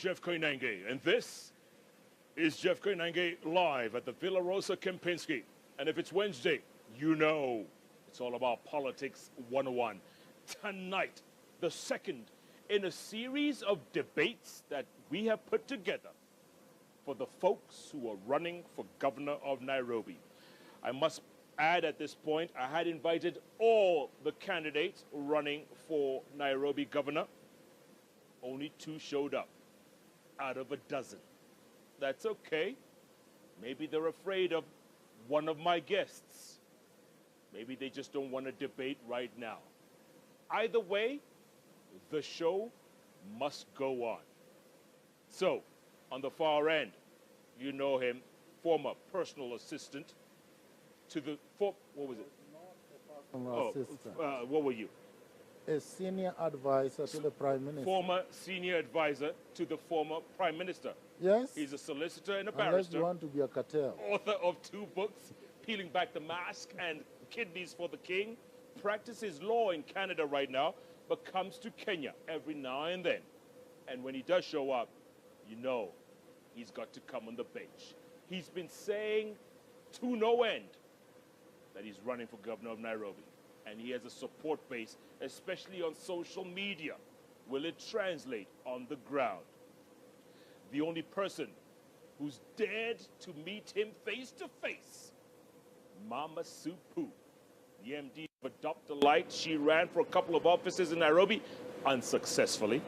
Jeff Koinange, and this is Jeff Koinange live at the Villa Rosa Kempinski. And if it's Wednesday, you know it's all about Politics 101. Tonight, the second in a series of debates that we have put together for the folks who are running for governor of Nairobi. I must add at this point, I had invited all the candidates running for Nairobi governor. Only 2 showed up out of a dozen. That's okay. Maybe they're afraid of one of my guests. Maybe they just don't want to debate right now. Either way, the show must go on. So, on the far end, you know him, former personal assistant to the, what was it? What were you? A senior advisor to the Prime Minister. Former senior advisor to the former Prime Minister. Yes. He's a solicitor and a Unless barrister. you want to be a cartel. Author of 2 books, Peeling Back the Mask and Kidneys for the King. Practices law in Canada right now, but comes to Kenya every now and then. And when he does show up, you know he's got to come on the bench. He's been saying to no end that he's running for governor of Nairobi. And he has a support base, especially on social media. Will it translate on the ground? The only person who's dared to meet him face to face, Mama Supu, the MD of Adopt a Light. She ran for a couple of offices in Nairobi unsuccessfully,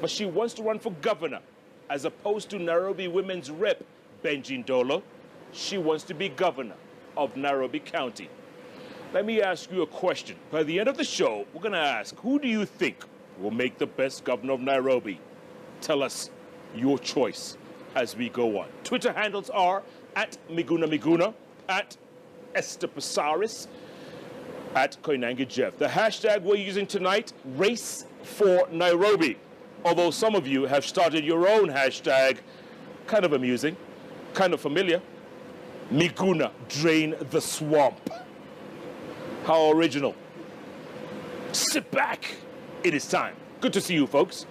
but she wants to run for governor. As opposed to Nairobi Women's Rep, Benjin Dolo, she wants to be governor of Nairobi County. Let me ask you a question. By the end of the show, we're going to ask, who do you think will make the best governor of Nairobi? Tell us your choice as we go on. Twitter handles are at miguna, at Esther Pasaris, at Koinange Jeff. The hashtag we're using tonight, Race for Nairobi. Although some of you have started your own hashtag, kind of amusing, kind of familiar. Miguna, drain the swamp. How original. Sit back. It is time. Good to see you, folks.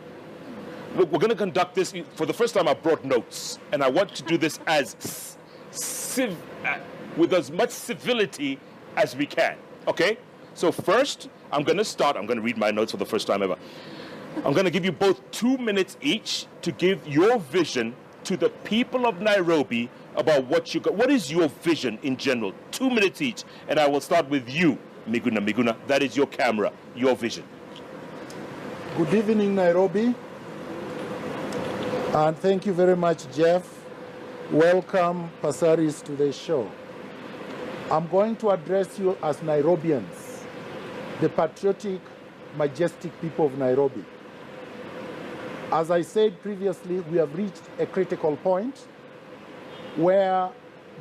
Look, we're going to conduct this. For the first time, I brought notes, and I want to do this as with as much civility as we can, okay? So first, I'm going to start. I'm going to read my notes for the first time ever. I'm going to give you both 2 minutes each to give your vision to the people of Nairobi about what you got. What is your vision in general? 2 minutes each. And I will start with you, Miguna. That is your camera, your vision. Good evening, Nairobi. And thank you very much, Jeff. Welcome, Pasaris, to the show. I'm going to address you as Nairobians, the patriotic, majestic people of Nairobi. As I said previously, we have reached a critical point where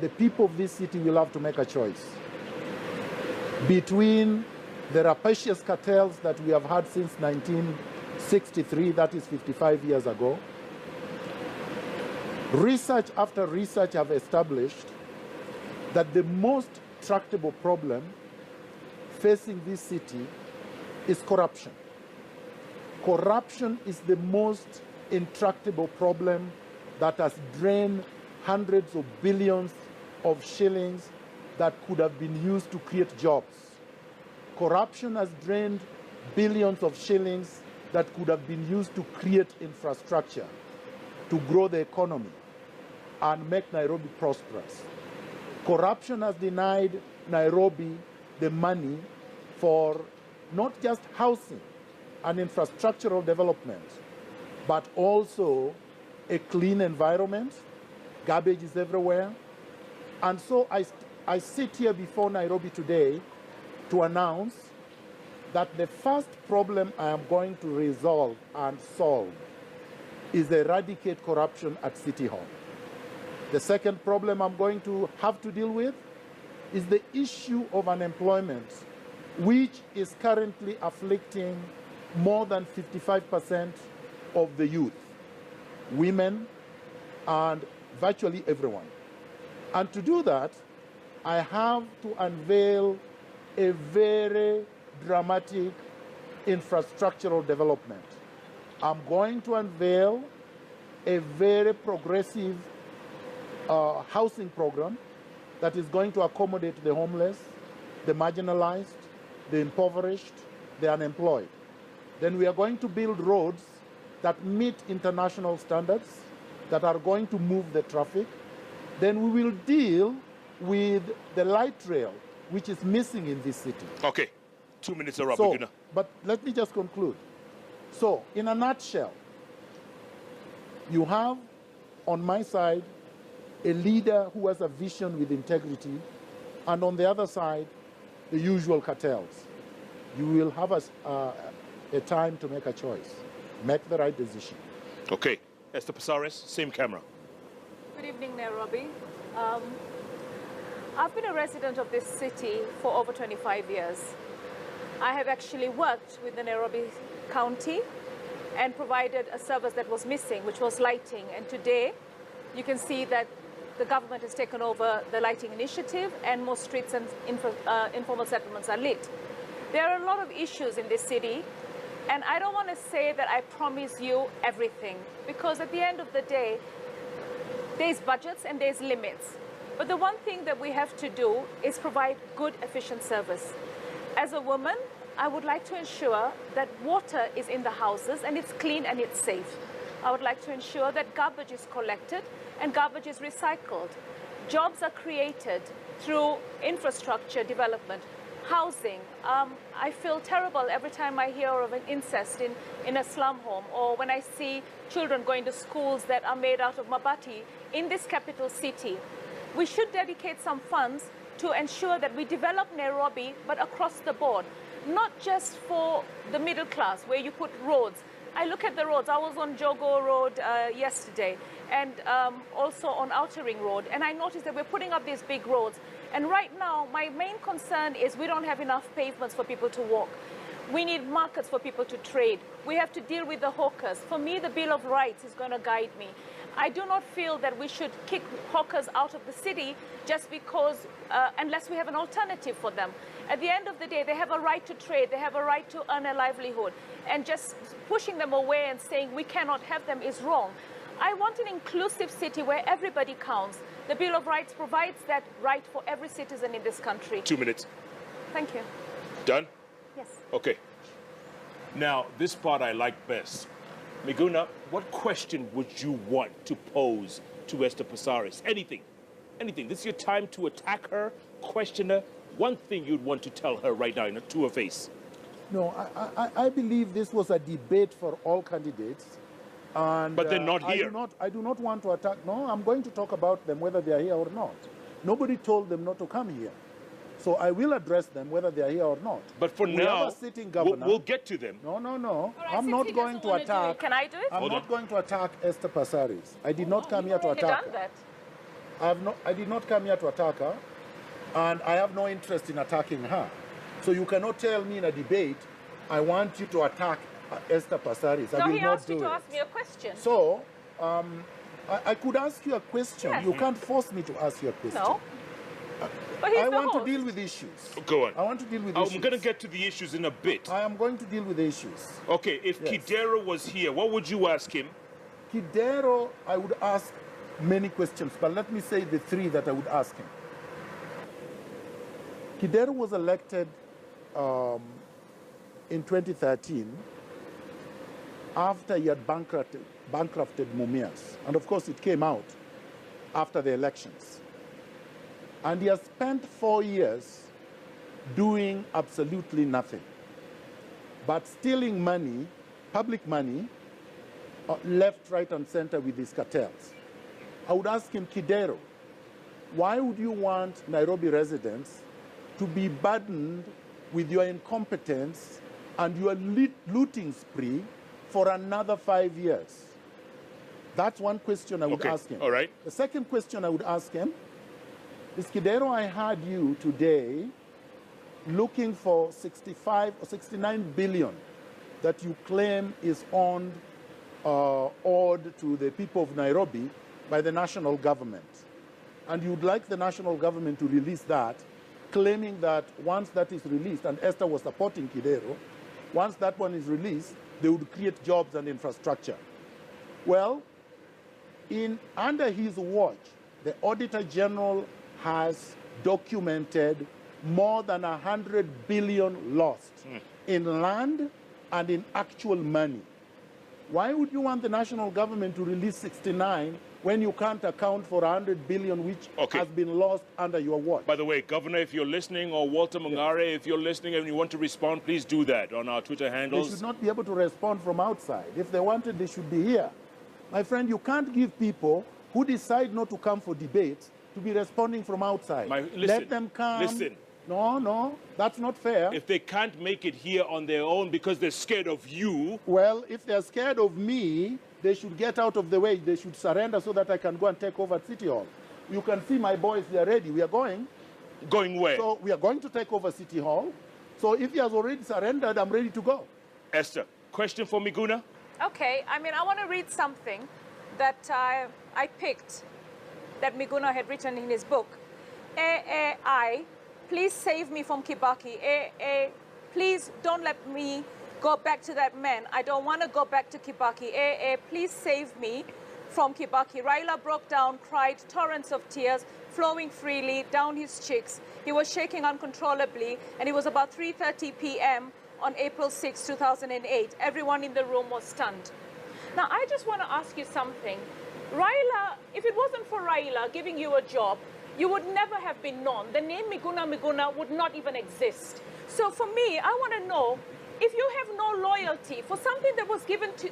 the people of this city will have to make a choice between the rapacious cartels that we have had since 1963, that is 55 years ago. Research after research have established that the most tractable problem facing this city is corruption. Corruption is the most intractable problem that has drained hundreds of billions of shillings that could have been used to create jobs. Corruption has drained billions of shillings that could have been used to create infrastructure, to grow the economy, and make Nairobi prosperous. Corruption has denied Nairobi the money for not just housing and infrastructural development, but also a clean environment. Garbage is everywhere. And so I sit here before Nairobi today to announce that the first problem I am going to resolve and solve is eradicate corruption at City Hall. The second problem I'm going to have to deal with is the issue of unemployment, which is currently afflicting more than 55% of the youth, women, and virtually everyone. And to do that, I have to unveil a very dramatic infrastructural development. I'm going to unveil a very progressive housing program that is going to accommodate the homeless, the marginalized, the impoverished, the unemployed. Then we are going to build roads that meet international standards, that are going to move the traffic. Then we will deal with the light rail, which is missing in this city. Okay, 2 minutes are up, So, Miguna. but let me just conclude. So, in a nutshell, you have on my side a leader who has a vision with integrity, and on the other side, the usual cartels. You will have a time to make a choice. Make the right decision. Okay, Esther Pasaris, same camera. Good evening, Nairobi. I've been a resident of this city for over 25 years. I have actually worked with the Nairobi County and provided a service that was missing, which was lighting. And today, you can see that the government has taken over the lighting initiative, and most streets and informal settlements are lit. There are a lot of issues in this city, and I don't want to say that I promise you everything, because at the end of the day, there's budgets and there's limits. But the one thing that we have to do is provide good, efficient service. As a woman, I would like to ensure that water is in the houses and it's clean and it's safe. I would like to ensure that garbage is collected and garbage is recycled. Jobs are created through infrastructure development, housing. I feel terrible every time I hear of an incest in a slum home, or when I see children going to schools that are made out of mabati in this capital city. We should dedicate some funds to ensure that we develop Nairobi, but across the board, not just for the middle class, where you put roads. I look at the roads. I was on Jogo Road yesterday, and also on Outer Ring Road, and I noticed that we're putting up these big roads. And right now, my main concern is we don't have enough pavements for people to walk. We need markets for people to trade. We have to deal with the hawkers. For me, the Bill of Rights is going to guide me. I do not feel that we should kick hawkers out of the city just because, unless we have an alternative for them. At the end of the day, they have a right to trade. They have a right to earn a livelihood. And just pushing them away and saying we cannot have them is wrong. I want an inclusive city where everybody counts. The Bill of Rights provides that right for every citizen in this country. 2 minutes. Thank you. Done? Yes. Okay. Now, this part I like best. Miguna, what question would you want to pose to Esther Pasaris? Anything. Anything. This is your time to attack her, question her. One thing you'd want to tell her right now to her face. No, I believe this was a debate for all candidates. And, but they're not here. I do not want to attack. No, I'm going to talk about them whether they are here or not. Nobody told them not to come here. So I will address them whether they are here or not. But for now, sitting governor. We'll get to them. No. Right, I'm not going to attack. Can I do it? I'm not going to attack Esther Pasaris. I did not come here to attack her. I did not come here to attack her, and I have no interest in attacking her. So you cannot tell me in a debate, I want you to attack Esther Pasaris. I will not do it. No, he asked you to ask me a question. So, I could ask you a question. Yes. You can't force me to ask you a question. No. But he's I the want host. to deal with issues. Go on. I want to deal with issues. I'm going to get to the issues in a bit. I am going to deal with the issues. Okay, if Yes. Kidero was here, what would you ask him? Kidero, I would ask many questions, but let me say the three that I would ask him. Kidero was elected in 2013 after he had bankrupted Mumias. And of course, it came out after the elections. And he has spent 4 years doing absolutely nothing, but stealing money, public money, left, right, and center with these cartels. I would ask him, Kidero, why would you want Nairobi residents to be burdened with your incompetence and your looting spree for another 5 years? That's one question I would ask him. All right. The second question I would ask him is, Kidero, I heard you today looking for 65 or 69 billion that you claim is owed to the people of Nairobi by the national government. And you'd like the national government to release that, claiming that once that is released, and Esther was supporting Kidero, once that one is released, they would create jobs and infrastructure. Well, Under his watch, the Auditor General has documented more than 100 billion lost in land and in actual money. Why would you want the national government to release 69 when you can't account for 100 billion which has been lost under your watch? By the way, Governor, if you're listening, or Walter Mungare, if you're listening and you want to respond, please do that on our Twitter handles. They should not be able to respond from outside. If they wanted, they should be here. My friend, you can't give people who decide not to come for debate to be responding from outside. Let them come. Listen. No, that's not fair. If they can't make it here on their own because they're scared of you... Well, if they're scared of me, they should get out of the way. They should surrender so that I can go and take over at City Hall. You can see my boys, they're ready. We are going. Going where? So we are going to take over City Hall. So if he has already surrendered, I'm ready to go. Esther, question for Miguna? Okay, I mean, I want to read something that I picked that Miguna had written in his book. AAI, please save me from Kibaki. Please don't let me go back to that man. I don't want to go back to Kibaki. Please save me from Kibaki. Raila broke down, cried torrents of tears flowing freely down his cheeks. He was shaking uncontrollably, and it was about 3:30 p.m. on April 6, 2008. Everyone in the room was stunned. Now, I just want to ask you something. Raila, if it wasn't for Raila giving you a job, you would never have been known. The name Miguna would not even exist. So for me, I want to know, if you have no loyalty for something that was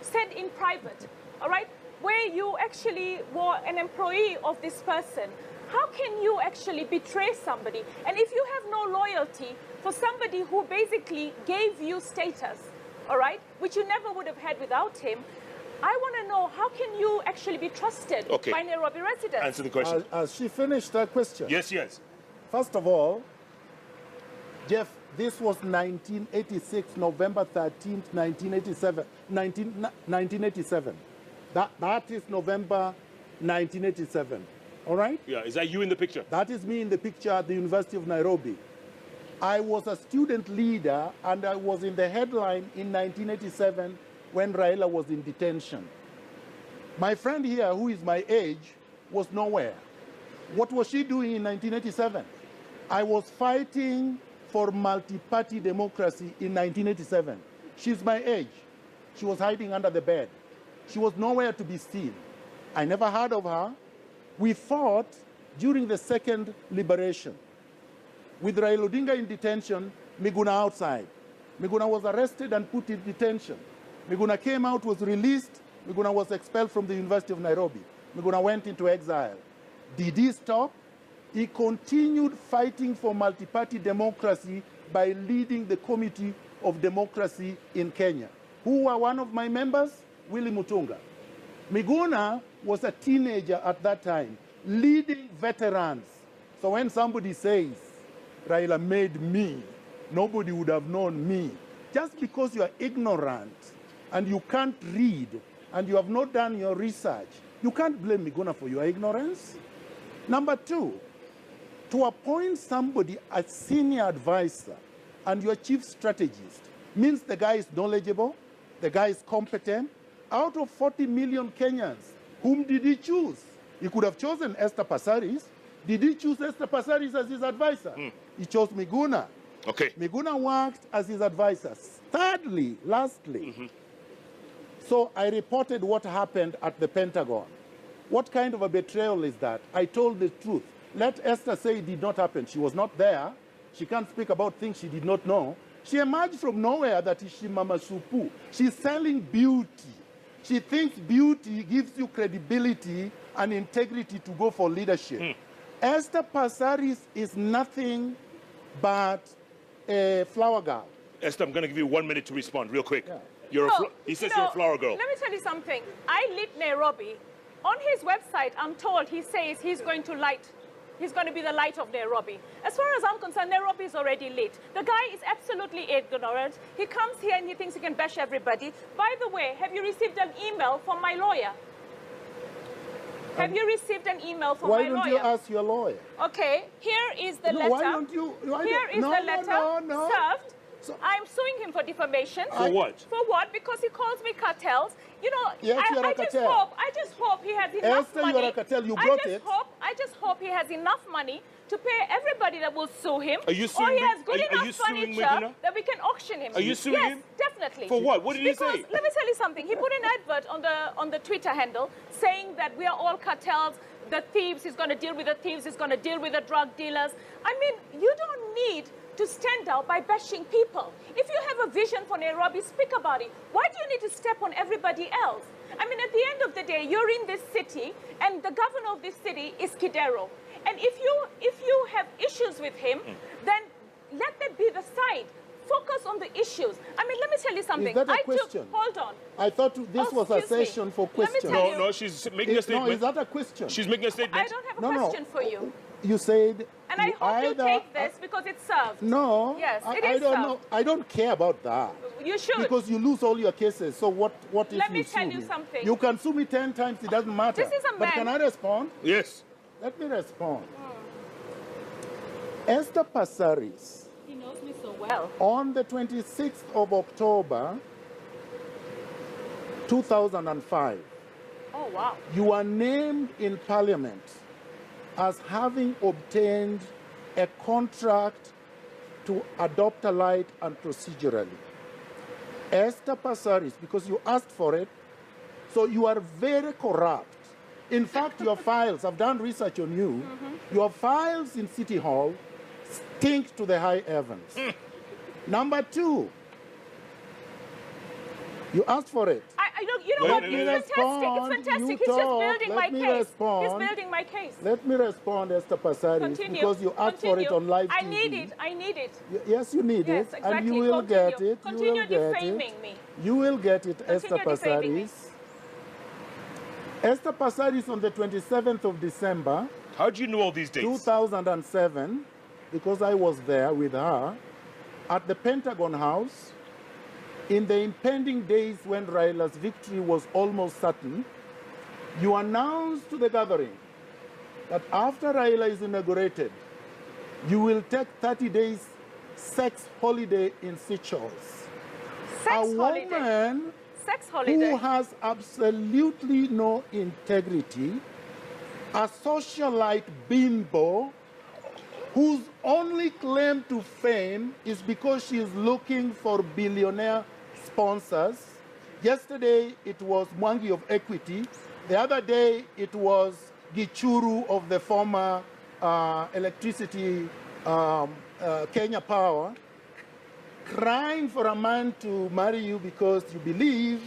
said in private, all right, where you actually were an employee of this person, how can you actually betray somebody? And if you have no loyalty for somebody who basically gave you status, all right, which you never would have had without him, I want to know, how can you actually be trusted by Nairobi residents? Answer the question. Has she finished her question? Yes. First of all, Jeff, this was 1986, November 13th, 1987. That is November 1987. All right? Yeah, is that you in the picture? That is me in the picture at the University of Nairobi. I was a student leader, and I was in the headline in 1987 when Raila was in detention. My friend here, who is my age, was nowhere. What was she doing in 1987? I was fighting for multi-party democracy in 1987. She's my age. She was hiding under the bed. She was nowhere to be seen. I never heard of her. We fought during the second liberation. With Raila Odinga in detention, Miguna outside. Miguna was arrested and put in detention. Miguna came out, was released. Miguna was expelled from the University of Nairobi. Miguna went into exile. Did he stop? He continued fighting for multi-party democracy by leading the Committee of Democracy in Kenya. Who were one of my members? Willy Mutunga. Miguna was a teenager at that time, leading veterans. So when somebody says, Raila made me, nobody would have known me. Just because you are ignorant and you can't read and you have not done your research, you can't blame Miguna for your ignorance. Number two, to appoint somebody as senior advisor and your chief strategist means the guy is knowledgeable, the guy is competent. Out of 40 million Kenyans, whom did he choose? He could have chosen Esther Pasaris. Did he choose Esther Pasaris as his advisor? He chose Miguna. Okay. Miguna worked as his advisor. Thirdly, lastly, so I reported what happened at the Pentagon. What kind of a betrayal is that? I told the truth. Let Esther say it did not happen. She was not there. She can't speak about things she did not know. She emerged from nowhere that is she Mama Supu. She's selling beauty. She thinks beauty gives you credibility and integrity to go for leadership. Esther Pasaris is nothing but a flower girl. Esther, I'm going to give you 1 minute to respond real quick. Yeah. He says you're a flower girl. Let me tell you something. I lit Nairobi. On his website, I'm told he says he's going to be the light of Nairobi. As far as I'm concerned, Nairobi is already lit. The guy is absolutely ignorant. He comes here and he thinks he can bash everybody. By the way, have you received an email from my lawyer? Have you received an email from my lawyer? Why don't you ask your lawyer? Okay, here is the letter. Why don't you? Here is the letter served So, I'm suing him for defamation. For what? For what? Because he calls me cartels. You know, Yes, you're a I just cartel. hope he has enough Esther, money. you're a cartel. You brought it. I just hope he has enough money to pay everybody that will sue him. Are you suing or he me? has good Are enough you suing furniture Miguna? that we can auction him. Are you suing yes, him? Definitely. For what? What did he say? Because let me tell you something. He put an advert on the Twitter handle saying that we are all cartels. The thieves, he's going to deal with the thieves, he's going to deal with the drug dealers. I mean, you don't need to stand out by bashing people. If you have a vision for Nairobi, speak about it. Why do you need to step on everybody else? I mean, at the end of the day, you're in this city, and the governor of this city is Kidero. And if you have issues with him, then let that be the side. Focus on the issues. I mean, let me tell you something. Is that a question? Hold on. I thought this was a excuse me. session for Let me questions. tell you- No, she's making a statement. No, is that a question? She's making a statement. I don't have a No, question for you. You said. And I hope you take this because it's served. No. Yes, it I is don't served. know. I don't care about that. You should. Because you lose all your cases. So what if Let you me sue tell you me? something. You can sue me 10 times. It doesn't matter. This is a But man- can I respond? Yes. Let me respond. Esther Pasaris, He knows me so well. on the 26th of October, 2005, Oh, wow. you are named in Parliament as having obtained a contract to adopt a light and procedurally. Esther Pasaris, because you asked for it, so you are very corrupt. In fact, your files, I've done research on you, your files in City Hall stink to the high heavens. Number two, you asked for it. You know what? Let It's me fantastic. respond. It's fantastic. You He's just talk. building Let my me case. respond. He's building my case. Let me respond, Esther Pasaris, Continue. because you asked for it Continue. on live TV. I need it. I need it. Yes, you need Yes, it, exactly. and you will Continue. get it. Continue you will get defaming it. me. You will get it, Esther defaming me. Pasaris. Esther Pasaris on the 27th of December, How do you know all these dates? 2007, because I was there with her, at the Pentagon House, in the impending days when Raila's victory was almost certain, you announced to the gathering that after Raila is inaugurated, you will take 30 days sex holiday in Seychelles. Sex A holiday. woman Sex holiday. who has absolutely no integrity, a socialite bimbo whose only claim to fame is because she is looking for billionaire sponsors. Yesterday it was Mwangi of Equity. The other day it was Gichuru of the former electricity Kenya Power, crying for a man to marry you because you believe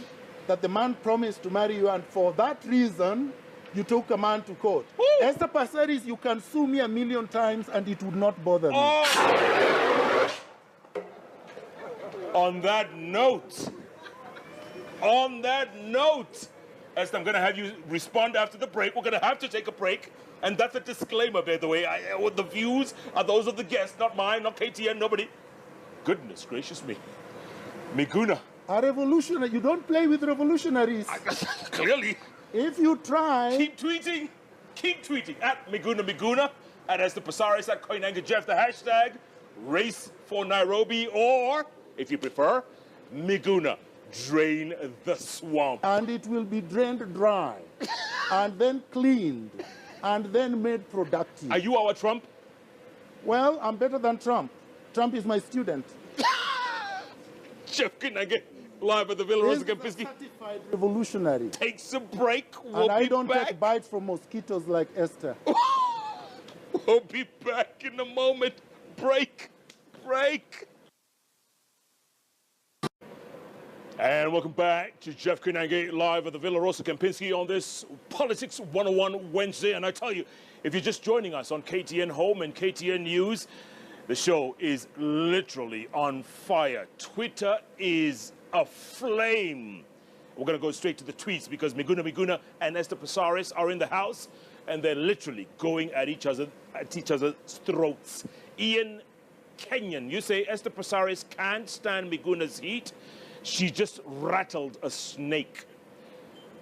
that the man promised to marry you, and for that reason, you took a man to court. Esther Pasaris, you can sue me 1,000,000 times and it would not bother me. On that note, Esther, I'm going to have you respond after the break. We're going to have to take a break. And that's a disclaimer, by the way. The views are those of the guests, not mine, not KTN, nobody. Goodness gracious me. Miguna. A revolutionary, you don't play with revolutionaries. Clearly. If you try, Keep tweeting. Keep tweeting. At Miguna. At Esther Pasaris. At Koinange Jeff. The hashtag Race for Nairobi. Or, if you prefer, Miguna. Drain the swamp. and it will be drained dry, and then cleaned, and then made productive. Are you our Trump? Well, I'm better than Trump. Trump is my student. Jeff Koinange. Live at the Villa He's Rosa a Kempinski. certified revolutionary. Takes a break. We'll And I be don't back. take bites from mosquitoes like Esther. We'll be back in a moment. Break. And welcome back to Jeff Koinange live at the Villa Rosa Kempinski on this Politics 101 Wednesday. And I tell you, if you're just joining us on KTN Home and KTN News, the show is literally on fire. Twitter is aflame. We're going to go straight to the tweets because Miguna and Esther Pasaris are in the house and they're literally going at each other's throats. Ian Kenyon, you say Esther Pasaris can't stand Miguna's heat. She just rattled a snake.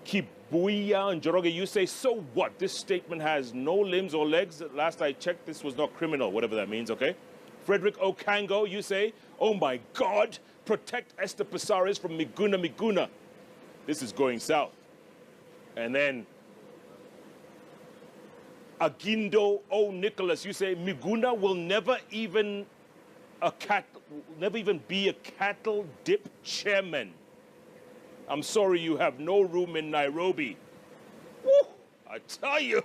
Kibuya and Joroge, you say, so what? This statement has no limbs or legs. Last I checked, this was not criminal, whatever that means, okay? Frederick Okango, you say, oh my God, protect Esther Pasaris from miguna. This is going south. And then Agindo O. Nicholas, you say miguna will never even be a cattle dip chairman. I'm sorry, you have no room in Nairobi. Woo, I tell you.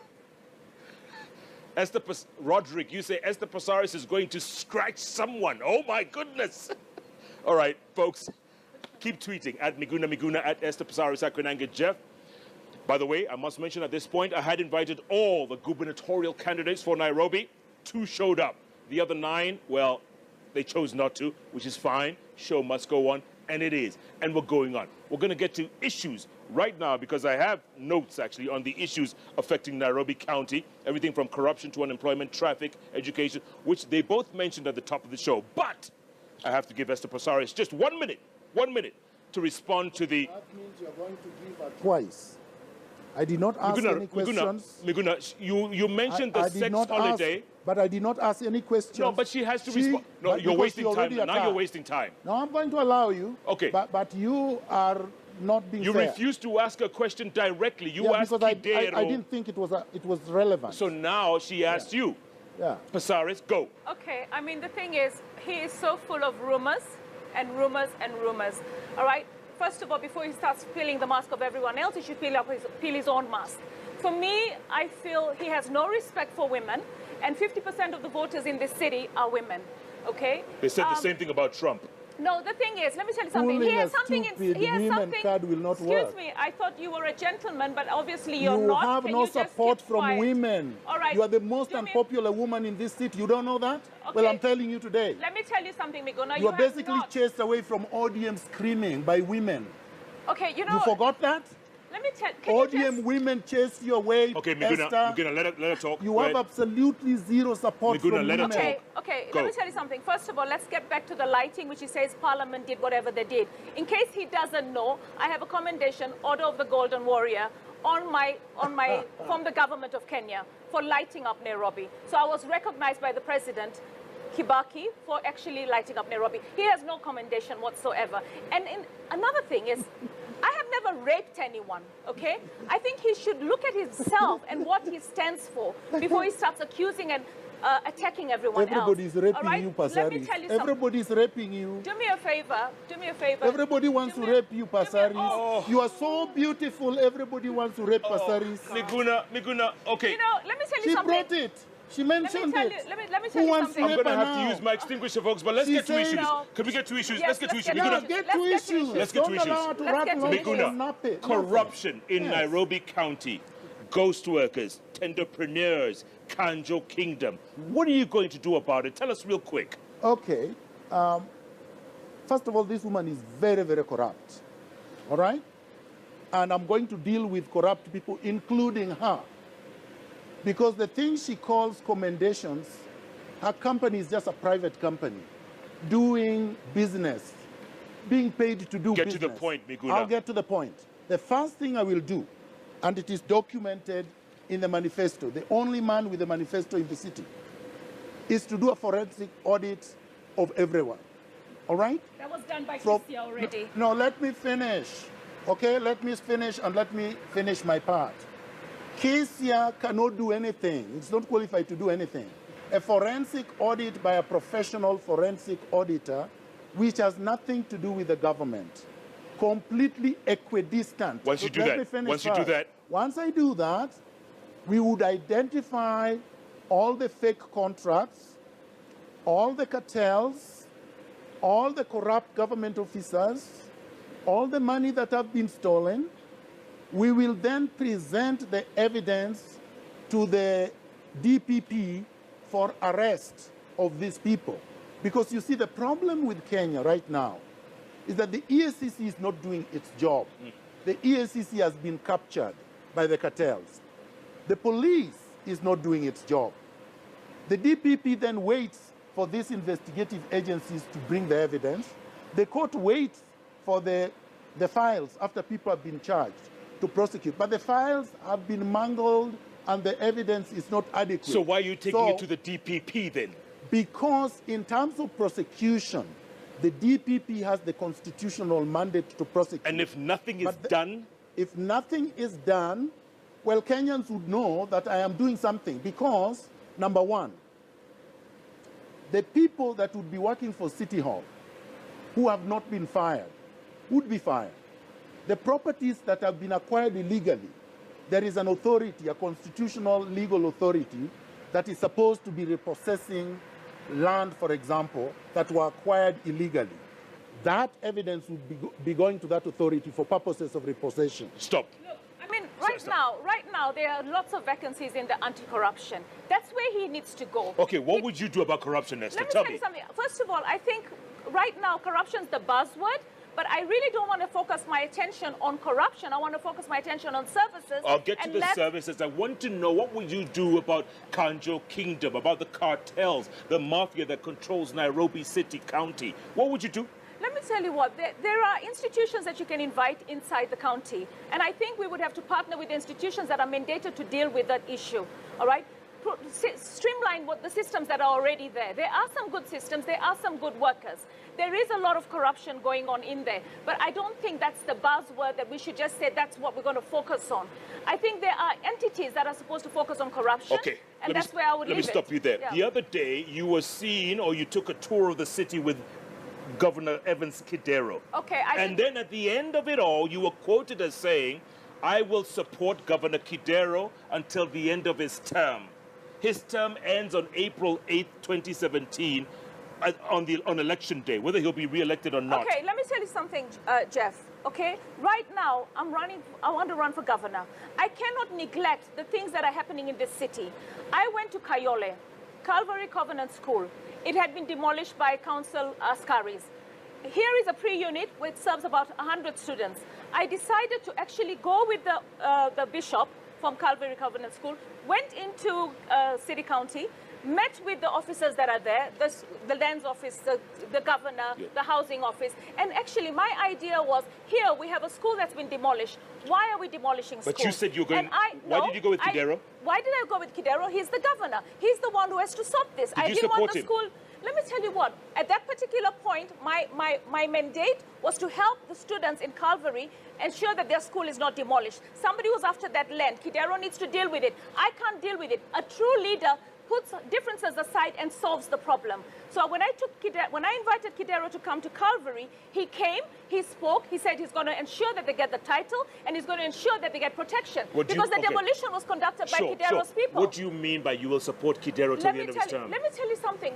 Roderick, you say Esther Pasaris is going to scratch someone. Oh my goodness. All right, folks, keep tweeting at miguna, at Esther Pasaris, at Koinange Jeff. By the way, I must mention at this point, I had invited all the gubernatorial candidates for Nairobi. 2 showed up. The other 9, well, they chose not to, which is fine. Show must go on, and it is. And we're going on. We're going to get to issues right now because I have notes, actually, on the issues affecting Nairobi County. Everything from corruption to unemployment, traffic, education, which they both mentioned at the top of the show. But I have to give Esther Pasaris just 1 minute to respond to the... That means you're going to give her twice. I did not ask any questions. Miguna, you mentioned the sex holiday. But I did not ask any questions. No, but she has to respond. No, you're wasting time. Now you're wasting time. No, I'm going to allow you. Okay. But you are not being fair. You refused to ask a question directly. You asked because Kidero. I didn't think it was relevant. So now she asked you. Yeah. Pasaris, go. Okay, I mean, the thing is, he is so full of rumors and rumors and rumors. All right? First of all, before he starts peeling the mask of everyone else, he should peel his own mask. For me, I feel he has no respect for women, and 50% of the voters in this city are women, okay? They said the same thing about Trump. No, the thing is, let me tell you something. He has something. Card will not work. Excuse me, I thought you were a gentleman, but obviously you're not. You have no support from women. All right. You are the most unpopular woman in this city. You don't know that? Okay. Well, I'm telling you today. Let me tell you something, Miguna. You are basically chased away from ODM screaming by women. Okay, you know. You forgot that? Let me tell ODM women chased you away. Okay, Miguna, let her talk. You have absolutely zero support from women. Okay, let me tell you something. First of all, let's get back to the lighting, which he says Parliament did whatever they did. In case he doesn't know, I have a commendation, Order of the Golden Warrior, from the government of Kenya for lighting up Nairobi. So I was recognized by the president, Kibaki, for actually lighting up Nairobi. He has no commendation whatsoever. And another thing is, I have never raped anyone, okay? I think he should look at himself and what he stands for before he starts accusing and attacking everyone Everybody's else. Raping you, Pasaris. Let me tell you something. Everybody's raping you. Do me a favor. Do me a favor. Everybody wants to rape you, Pasaris. You are so beautiful. Everybody wants to rape Pasaris. Miguna, okay. You know, let me tell you something. She brought it. She mentioned it. Let me tell you something. I'm going to have to use my extinguisher, folks, but let's get to issues. Can we get to issues? Yes, let's get to issues. Let's get to issues. Let's get to issues. Miguna, corruption in Nairobi County, ghost workers, tenderpreneurs, Kanjo Kingdom. What are you going to do about it? Tell us real quick. Okay. First of all, this woman is very, very corrupt. All right? And I'm going to deal with corrupt people, including her. Because the thing she calls commendations, her company is just a private company, doing business, being paid to do business. Get to the point, Miguna. I'll get to the point. The first thing I will do, and it is documented in the manifesto, the only man with a manifesto in the city, is to do a forensic audit of everyone. All right? That was done by Kisia already. No, let me finish. Okay, let me finish and let me finish my part. Kisia cannot do anything. It's not qualified to do anything. A forensic audit by a professional forensic auditor, which has nothing to do with the government, completely equidistant. Once you do that, once I do that, we would identify all the fake contracts, all the cartels, all the corrupt government officers, all the money that have been stolen. We will then present the evidence to the DPP for arrest of these people. Because you see, the problem with Kenya right now is that the EACC is not doing its job. The EACC has been captured by the cartels. The police is not doing its job. The DPP then waits for these investigative agencies to bring the evidence. The court waits for the files after people have been charged to prosecute. But the files have been mangled and the evidence is not adequate. So why are you taking it to the DPP then? Because in terms of prosecution, the DPP has the constitutional mandate to prosecute. And if nothing is done? If nothing is done, well, Kenyans would know that I am doing something because, number one, the people that would be working for City Hall who have not been fired would be fired. The properties that have been acquired illegally, there is an authority, a constitutional legal authority, that is supposed to be repossessing land, for example, that were acquired illegally. That evidence would be going to that authority for purposes of repossession. Stop. Look, I mean, right now, there are lots of vacancies in the anti-corruption. That's where he needs to go. Okay, what would you do about corruption, Esther? Let me tell you something. First of all, I think right now corruption is the buzzword, but I really don't want to focus my attention on corruption. I want to focus my attention on services. I'll get to the services. I want to know, what would you do about Kanjo Kingdom, about the cartels, the mafia that controls Nairobi City County? What would you do? Let me tell you what, there are institutions that you can invite inside the county. And I think we would have to partner with institutions that are mandated to deal with that issue, all right? Streamline the systems that are already there. There are some good systems, there are some good workers. There is a lot of corruption going on in there, but I don't think that's the buzzword that we should just say that's what we're going to focus on. I think there are entities that are supposed to focus on corruption, and that's where I would leave it. Let me stop you there. Yeah. The other day, you were seen, or you took a tour of the city with Governor Evans Kidero. Okay. And then at the end of it all, you were quoted as saying, I will support Governor Kidero until the end of his term. His term ends on April 8th, 2017, on election day, whether he'll be re-elected or not. Okay, let me tell you something, Jeff. Okay, right now I want to run for governor. I cannot neglect the things that are happening in this city. I went to Kayole, Calvary Covenant School. It had been demolished by Council Askaris. Here is a pre-unit which serves about 100 students. I decided to actually go with the bishop from Calvary Covenant School, went into City County, met with the officers that are there, the lands office, the governor, the housing office, and actually my idea was, here we have a school that's been demolished. Why are we demolishing schools? But you said you were going, why did you go with Kidero? Why did I go with Kidero? He's the governor. He's the one who has to stop this. Did you support him? School. Let me tell you what, at that particular point, my mandate was to help the students in Calvary ensure that their school is not demolished. Somebody was after that land. Kidero needs to deal with it. I can't deal with it. A true leader puts differences aside and solves the problem. So when I invited Kidero to come to Calvary, he came, he spoke, he said he's going to ensure that they get the title and he's going to ensure that they get protection. Because the demolition was conducted by Kidero's people. What do you mean by you will support Kidero till the end of his term? Let me tell you something.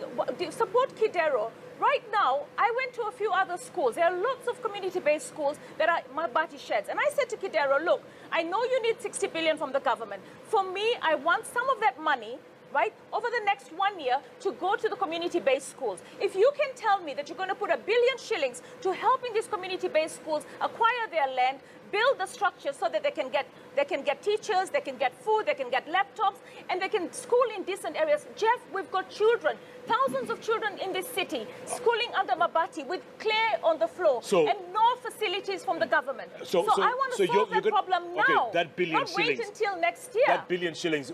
Support Kidero. Right now, I went to a few other schools. There are lots of community-based schools that are Mabati sheds. And I said to Kidero, look, I know you need 60 billion from the government. For me, I want some of that money, right, over the next 1 year to go to the community-based schools. If you can tell me that you're going to put 1 billion shillings to helping these community-based schools acquire their land, build the structure so that they can get teachers, they can get food, they can get laptops, and they can school in decent areas. Jeff, we've got children, thousands of children in this city, schooling under Mabati with clay on the floor, and no facilities from the government. So I want to solve that problem now. Okay, that billion shillings. Not wait until next year. That billion shillings.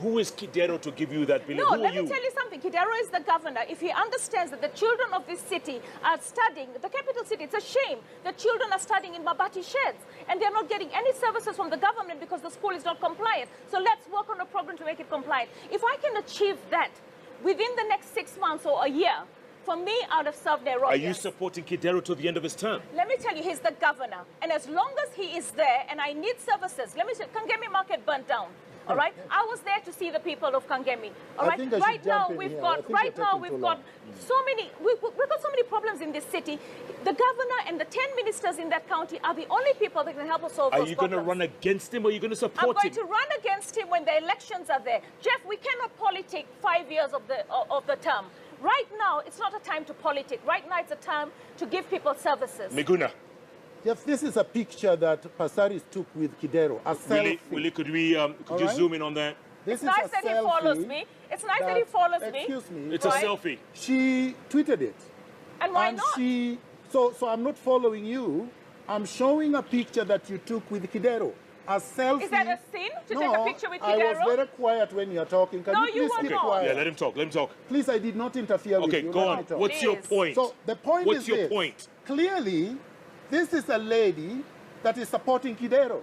Who is Kidero to give you that billion? No, let me tell you something. Kidero is the governor. If he understands that the children of this city are studying, the capital city, it's a shame. The children are studying in Mabati sheds, and they're not getting any services from the government because the school is not compliant. So let's work on a program to make it compliant. If I can achieve that within the next 6 months or a year, for me, I'd have served Nairobi. Are you supporting Kidero to the end of his term? Let me tell you, he's the governor. And as long as he is there and I need services, let me say, Kangemi Market burnt down. All right, I was there to see the people of Kangemi. All right, right now we've got so many problems in this city. The governor and the 10 ministers in that county are the only people that can help us solve those problems. Are you going to run against him or are you going to support him? I'm going to run against him when the elections are there. Jeff, we cannot politic 5 years of the term. Right now, it's not a time to politic. Right now, it's a time to give people services. Miguna. Yes, this is a picture that Pasaris took with Kidero, a selfie. Willie, could you zoom in on that? This it's nice that he follows me. It's nice that he follows me. Excuse me. It's a selfie. She tweeted it. And why not? So I'm not following you. I'm showing a picture that you took with Kidero. a selfie. Is that a sin to No, take a picture with I was Kidero? very quiet when you are talking. Can No, you you please were keep not. quiet? Yeah, let him talk. Let him talk. Please, I did not interfere with Okay, you. go Let on. me talk. What's your Please. point? So the point What's is your this. point? Clearly, this is a lady that is supporting Kidero.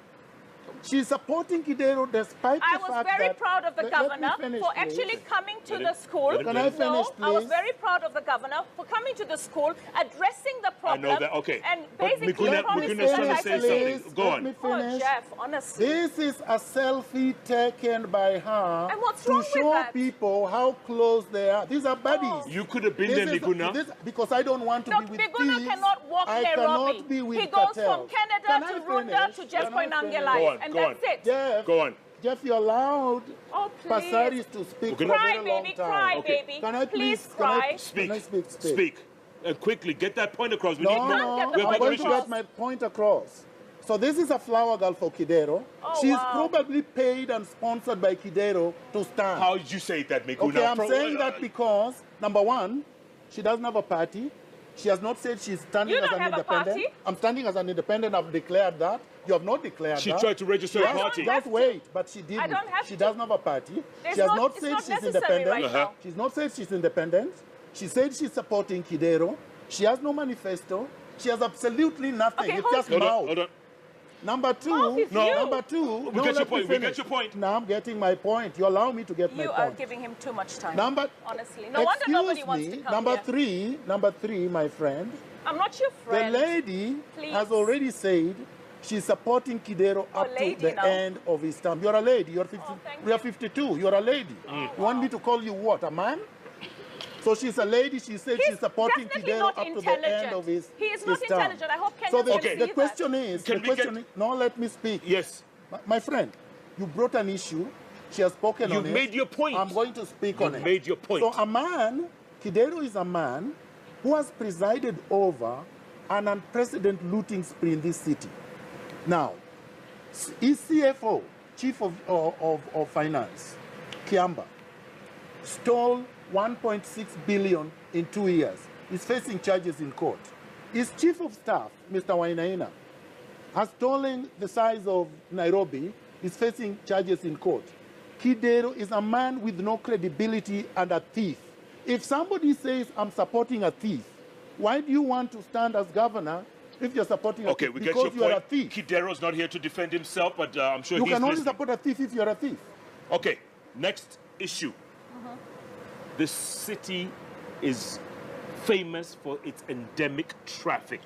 She's supporting Kidero despite I the was fact very that... proud of the Let me governor finish, for please. actually coming to Let the him- school. let him- Can I finish, No, I was please? very proud of the governor for coming to the school, addressing the problem. I know that. Okay. And But basically Miguna- promising Miguna's that trying to I say could something. Please, Go let on. me Oh, finish. Jeff, honestly. This is a selfie taken by her And what's to wrong with show that? people how close they are. These are buddies. You could have been there, Miguna. Because I don't want to Look, be with Miguna thieves. cannot walk I Nairobi. cannot be with He goes cartels. from Canada Can to I Runda finish? to Jeff Can I Koinange finish? Go Live, on, and go that's on. it. Jeff, Go on. Jeff, you allowed Oh, please. Pasaris to speak for a Cry, very long baby, time. cry, Okay. baby. Can I Please please cry. Speak. Can I speak? Speak. And quickly, get that point across. We No, need can't no, get the we have I'm other going to issues. get my point across. So this is a flower girl for Kidero. Oh, She's wow. probably paid and sponsored by Kidero to stand. How did you say that, Miguna? Okay, I'm saying that because, number one, she doesn't have a party. She has not said she's standing You as don't an have a independent. party? I'm standing as an independent. I've declared that. You have not declared She that. tried to register She a has- party. Just wait, but she didn't. don't have She to. doesn't have a party. It's She has not- not it's said not she's necessary independent. right now. She's not said she's independent. She said she's supporting Kidero. She has no manifesto. She has absolutely nothing. Okay, It's hold just Hold on, mouth. hold on. Number two, Mouth is you. number two. We no, get your let me point, we get finish. your point. Now I'm getting my point. You allow me to get my You point. are giving him too much time. Honestly. No wonder Excuse nobody wants me, to come number here. three, my friend. I'm not your friend. The lady Please. has already said she's supporting Kidero Oh, up to lady the now. end of his term. You're a lady. You're 50, Oh, thank we are you. 52. You're a lady. You want me to call you what? A man? So she's a lady. She said He's she's supporting definitely Kidero not up to the end intelligent. of his He is his not term. intelligent. I hope Kenyans So the, can the see question that. is, Can the we question get- is, no, let me speak. Yes. My friend, you brought an issue. She has spoken on You've it. made your point. I'm going to speak You've on it. made your point. So a man, Kidero is a man who has presided over an unprecedented looting spree in this city. Now, his CFO, Chief of Finance, Kiamba, stole 1.6 billion in 2 years. He's facing charges in court. His Chief of Staff, Mr. Wainaina, has stolen the size of Nairobi, is facing charges in court. Kidero is a man with no credibility and a thief. If somebody says, I'm supporting a thief, why do you want to stand as governor if you're supporting a Okay, thief? we get Because your you are a point. thief. Kidero's not here to defend himself, but I'm sure You he's can only listening. support a thief if you're a thief. Okay, next issue. This city is famous for its endemic traffic.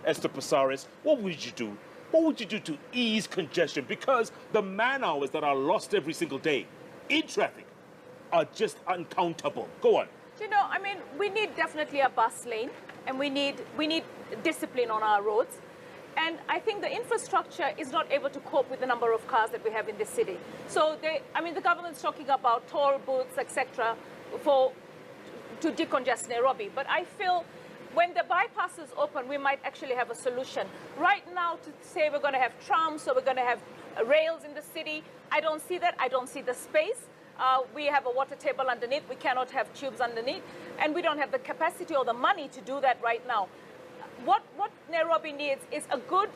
Esther Pasaris, what would you do? What would you do to ease congestion? Because the man hours that are lost every single day in traffic are just uncountable. Go on. You know, I mean, we need definitely a bus lane, and we need discipline on our roads. And I think the infrastructure is not able to cope with the number of cars that we have in this city. So, the government's talking about toll booths, etc., to decongest Nairobi. But I feel when the bypasses open, we might actually have a solution. Right now, to say we're going to have trams, so we're going to have rails in the city, I don't see that. I don't see the space. We have a water table underneath. We cannot have tubes underneath. And we don't have the capacity or the money to do that right now. What Nairobi needs is a good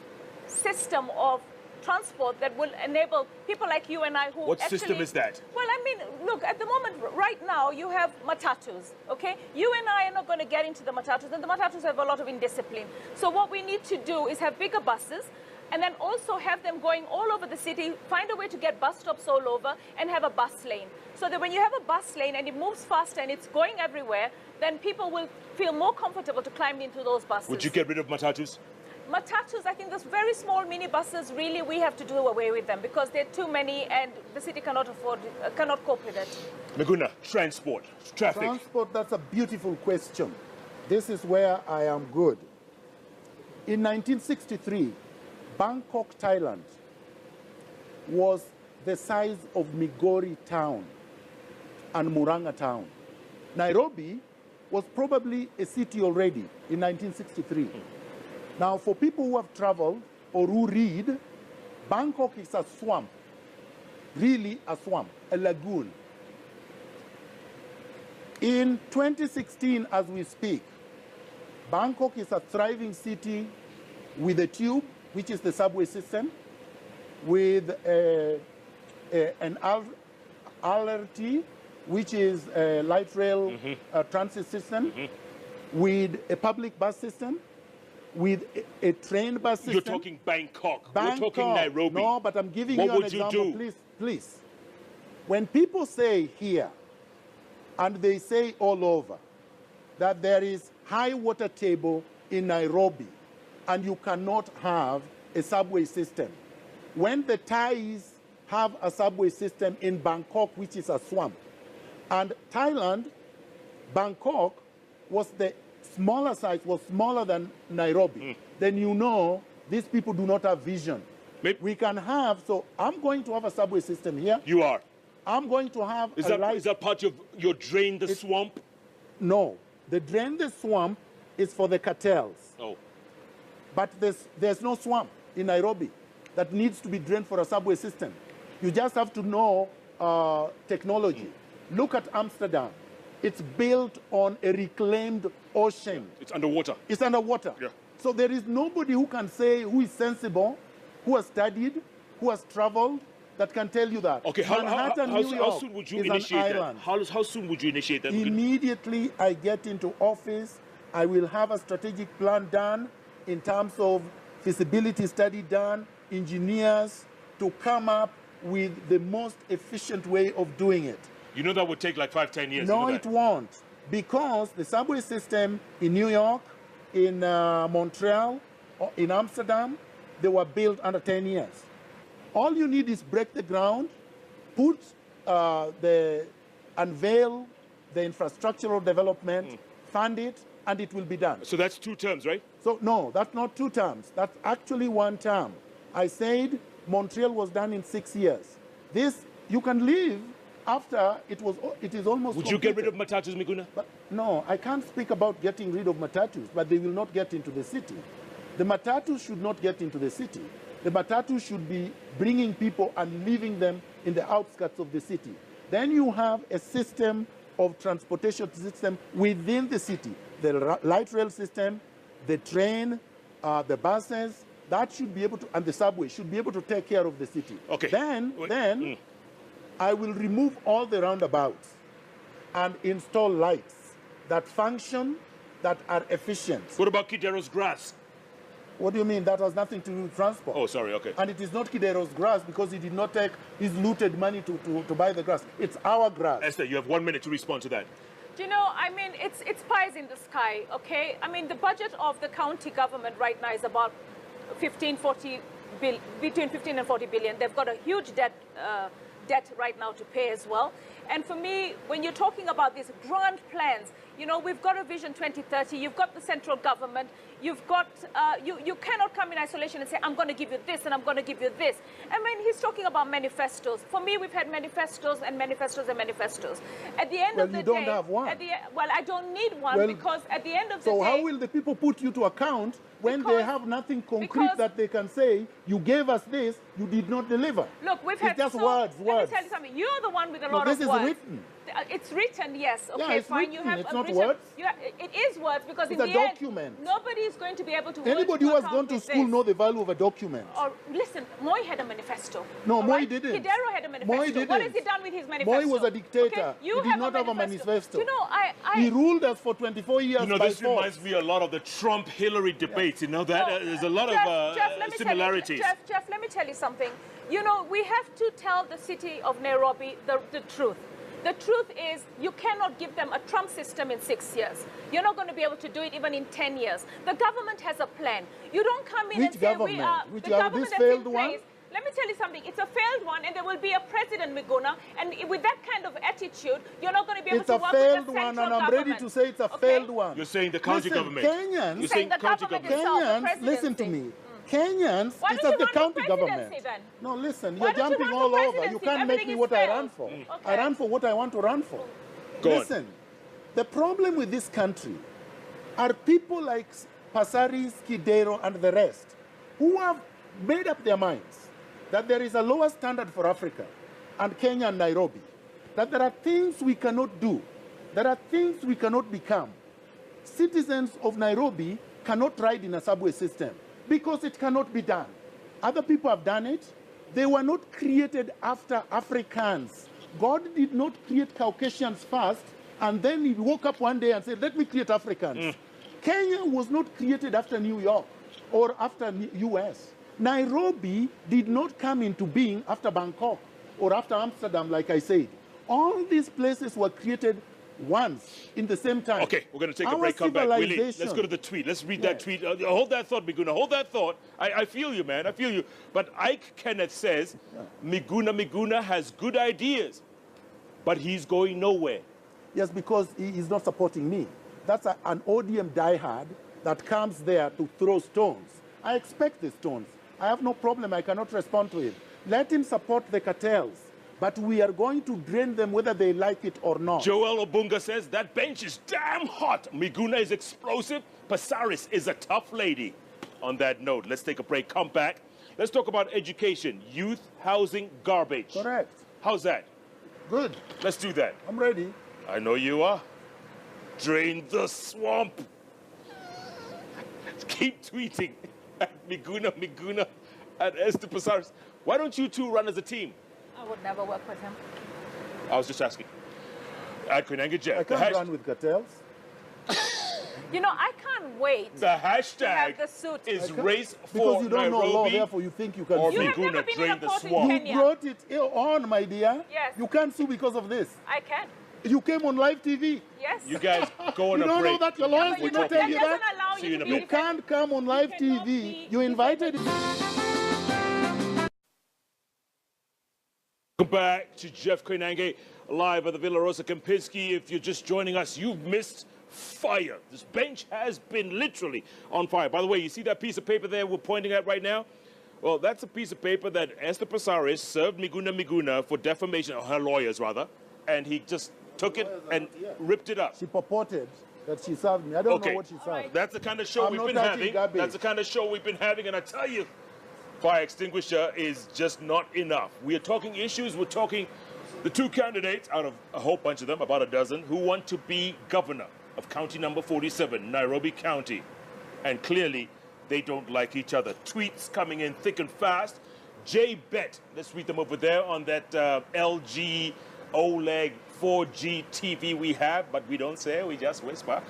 system of transport that will enable people like you and I who What actually... system is that? Well, I mean, look, at the moment, right now, you have matatus, okay? You and I are not going to get into the matatus, and the matatus have a lot of indiscipline. So what we need to do is have bigger buses, and then also have them going all over the city, find a way to get bus stops all over, and have a bus lane. So that when you have a bus lane and it moves faster and it's going everywhere, then people will feel more comfortable to climb into those buses. Would you get rid of matatus? Matatus, I think those very small minibuses, really, we have to do away with them because there are too many and the city cannot cope with it. Miguna, transport, traffic. Transport, that's a beautiful question. This is where I am good. In 1963, Bangkok, Thailand was the size of Migori town and Muranga town. Nairobi was probably a city already in 1963. Now, for people who have traveled or who read, Bangkok is a swamp, really a swamp, a lagoon. In 2016, as we speak, Bangkok is a thriving city with a tube, which is the subway system. with an LRT, which is a light rail transit system, with a public bus system, with a train bus system. You're talking Bangkok. We're talking Nairobi. No, but I'm giving What you an would you example. do? Please, please. When people say here, and they say all over, that there is high water table in Nairobi, and you cannot have a subway system. When the Thais have a subway system in Bangkok, which is a swamp, and Thailand, Bangkok was the smaller size, was smaller than Nairobi, then you know these people do not have vision. We can have, so I'm going to have a subway system here. You are. I'm going to have Is that part of your drain the swamp? No. The drain the swamp is for the cartels. Oh. But there's no swamp in Nairobi that needs to be drained for a subway system. You just have to know technology. Look at Amsterdam. It's built on a reclaimed ocean. It's underwater. It's underwater. Yeah. So there is nobody who can say, who is sensible, who has studied, who has traveled, that can tell you that. Okay, Manhattan, New York how soon would you is initiate an island. that? How soon would you initiate that? Immediately I get into office, I will have a strategic plan done in terms of feasibility study done, engineers to come up with the most efficient way of doing it. You know that would take like 5-10 years. No, it won't. Because the subway system in New York, in Montreal, or in Amsterdam, they were built under 10 years. All you need is break the ground, unveil the infrastructural development, fund it, and it will be done. So that's 2 terms, right? So no, that's not 2 terms. That's actually 1 term. I said Montreal was done in 6 years. This, you can leave after it is almost Would completed. you get rid of matatus, Miguna? But no, I can't speak about getting rid of matatus, but they will not get into the city. The matatus should not get into the city. The matatus should be bringing people and leaving them in the outskirts of the city. Then you have a system of transportation system within the city. The light rail system, the train, the buses, that should be able to, and the subway should be able to take care of the city. Okay. Then I will remove all the roundabouts and install lights that function, that are efficient. What about Kidero's grass? What do you mean? That has nothing to do with transport. Oh, sorry, okay. And it is not Kidero's grass because he did not take his looted money to buy the grass. It's our grass. Esther, you have 1 minute to respond to that. Do you know, I mean, it's pies in the sky, okay? I mean, the budget of the county government right now is about between 15 and 40 billion. They've got a huge debt right now to pay as well. And for me, when you're talking about these grand plans, you know, we've got a Vision 2030, you've got the central government, you've got, you cannot come in isolation and say, I'm going to give you this and I'm going to give you this. I mean, he's talking about manifestos. For me, we've had manifestos and manifestos and manifestos. At the end of the day... Well, you don't have one. Well, I don't need one because at the end of the day... So how will the people put you to account when they have nothing concrete that they can say, you gave us this, you did not deliver? Look, we've had just words. Let me tell you something. You're the one with a lot of words. This is written. It's written, yes. Okay, yeah, it's fine. Written. You have it's not written, words. It is words because it's in a the document. end, nobody is going to be able to. Anybody who has gone to school know the value of a document. Or listen, Moi had a manifesto. No, Moi didn't. Kidero had a manifesto. Moi didn't. What has he done with his manifesto? Moi was a dictator. Okay? He did not have a manifesto. You know, he ruled us for 24 years. You know, this reminds me a lot of the Trump-Hillary debates. You know that there's a lot of similarities. Jeff, let me tell you something. You know, we have to tell the city of Nairobi the truth. The truth is, you cannot give them a Trump system in 6 years. You're not going to be able to do it even in 10 years. The government has a plan. You don't come in and say we are the government that's in place. Let me tell you something. It's a failed one, and there will be a president, Miguna. And with that kind of attitude, you're not going to be able to work with the central government. It's a failed one, and I'm ready to say it's a failed one. You're saying the county government. Kenyans, you're saying the county government. Kenyans, listen to me. Kenyans, it's at the county government. Then? No, listen, you're jumping all over. You can't make me what I run for. Okay. I run for what I want to run for. Listen, the problem with this country are people like Pasaris, Kidero, and the rest who have made up their minds that there is a lower standard for Africa and Kenya and Nairobi, that there are things we cannot do, there are things we cannot become. Citizens of Nairobi cannot ride in a subway system because it cannot be done. Other people have done it. They were not created after Africans. God did not create Caucasians first, and then he woke up one day and said, let me create Africans. Kenya was not created after New York or after US. Nairobi did not come into being after Bangkok or after Amsterdam, like I said. All these places were created once in the same time. Okay, we're going to take a Our break, come back. Willie, let's civilization- go to the tweet. Let's read that tweet. Hold that thought, Miguna. Hold that thought. I feel you, man. I feel you. But Ike Kenneth says, Miguna has good ideas, but he's going nowhere. Yes, because he is not supporting me. That's an ODM diehard that comes there to throw stones. I expect the stones. I have no problem. I cannot respond to it. Let him support the cartels. But we are going to drain them whether they like it or not. Joel Obunga says, that bench is damn hot. Miguna is explosive. Pasaris is a tough lady. On that note, let's take a break. Come back. Let's talk about education, youth, housing, garbage. Correct. How's that? Good. Let's do that. I'm ready. I know you are. Drain the swamp. Keep tweeting at Miguna, at Esther Pasaris. Why don't you two run as a team? I would never work with him. I was just asking. At Koinange Jeff. I can't run with cartels. You know, I can't wait. The hashtag have the suit. is race Because for you don't know law, Nairobi therefore you think you can or You sue. have never Miguna been in drain a the court in swamp. Kenya. You brought it on, my dear. Yes. You can't sue because of this. I can. You came on live TV. Yes. You guys go on You a don't break. know that your lawyers But will you know, not tell that you doesn't that. allow See you you in to a be You minute. can't come on live cannot TV. be You invited. Welcome back to Jeff Koinange live at the Villa Rosa Kempinski. If you're just joining us, you've missed fire. This bench has been literally on fire. By the way, you see that piece of paper there we're pointing at right now? Well, that's a piece of paper that Esther Pasaris served Miguna for defamation, or her lawyers rather, and he just took it and ripped it up. She purported that she served me. I don't know what she served. That's the kind of show I'm we've not been touching having. garbage. That's the kind of show we've been having, and I tell you, fire extinguisher is just not enough. We are talking issues. We're talking the two candidates out of a whole bunch of them, about a dozen, who want to be governor of county number 47, Nairobi County. And clearly, they don't like each other. Tweets coming in thick and fast. Jay Bet, let's read them over there on that LG OLED 4G TV we have, but we don't say, we just whisper.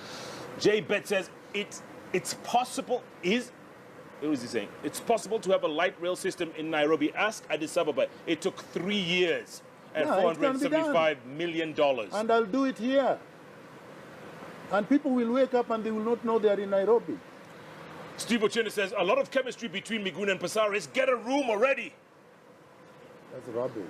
Jay Bet says, it's possible, what was he saying? It's possible to have a light rail system in Nairobi. Ask Addis Ababa. It took 3 years and Yeah, it can be done. $475 million. And I'll do it here. And people will wake up and they will not know they are in Nairobi. Steve Ochene says, a lot of chemistry between Miguna and Pasaris. Get a room already. That's rubbish.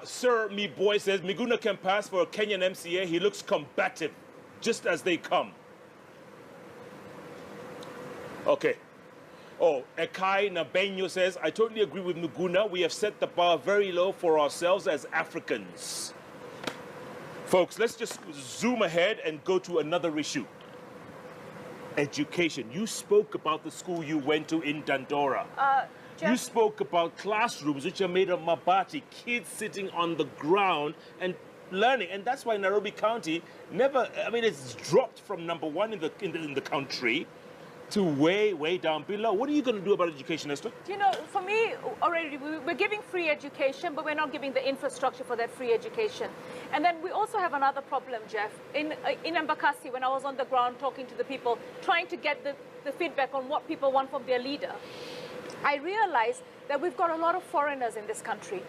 Sir Me Boy says, Miguna can pass for a Kenyan MCA. He looks combative, just as they come. Okay. Oh, Ekai Nabenyo says, I totally agree with Miguna. We have set the bar very low for ourselves as Africans. Folks, let's just zoom ahead and go to another issue. Education. You spoke about the school you went to in Dandora. Jeff, You spoke about classrooms which are made of mabati, kids sitting on the ground and learning. And that's why Nairobi County never, I mean, it's dropped from #1 in the country to way down below. What are you going to do about education, Esther? you know, for me, already we're giving free education, but we're not giving the infrastructure for that free education. And then we also have another problem, Jeff. In Embakasi, when I was on the ground talking to the people, trying to get the feedback on what people want from their leader, I realized that we've got a lot of foreigners in this country.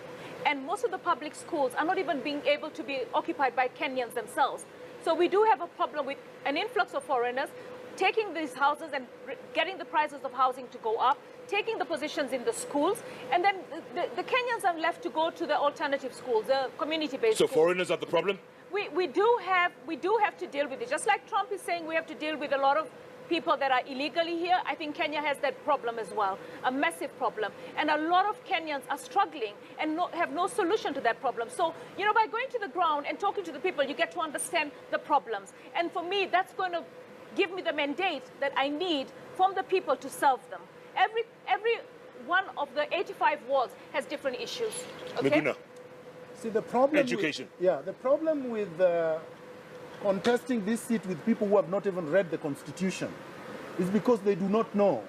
And most of the public schools are not even being able to be occupied by Kenyans themselves. So we do have a problem with an influx of foreigners taking these houses and getting the prices of housing to go up, taking the positions in the schools, and then the Kenyans are left to go to the alternative schools, the community-based So schools. foreigners are the problem? We do have to deal with it. Just like Trump is saying we have to deal with a lot of people that are illegally here, I think Kenya has that problem as well, a massive problem. And a lot of Kenyans are struggling and have no solution to that problem. So, you know, by going to the ground and talking to the people, you get to understand the problems. And for me, that's going to give me the mandate that I need from the people to solve them. Every one of the 85 wards has different issues. Okay? Miguna. See, the problem Education. the problem with contesting this seat with people who have not even read the Constitution is because they do not know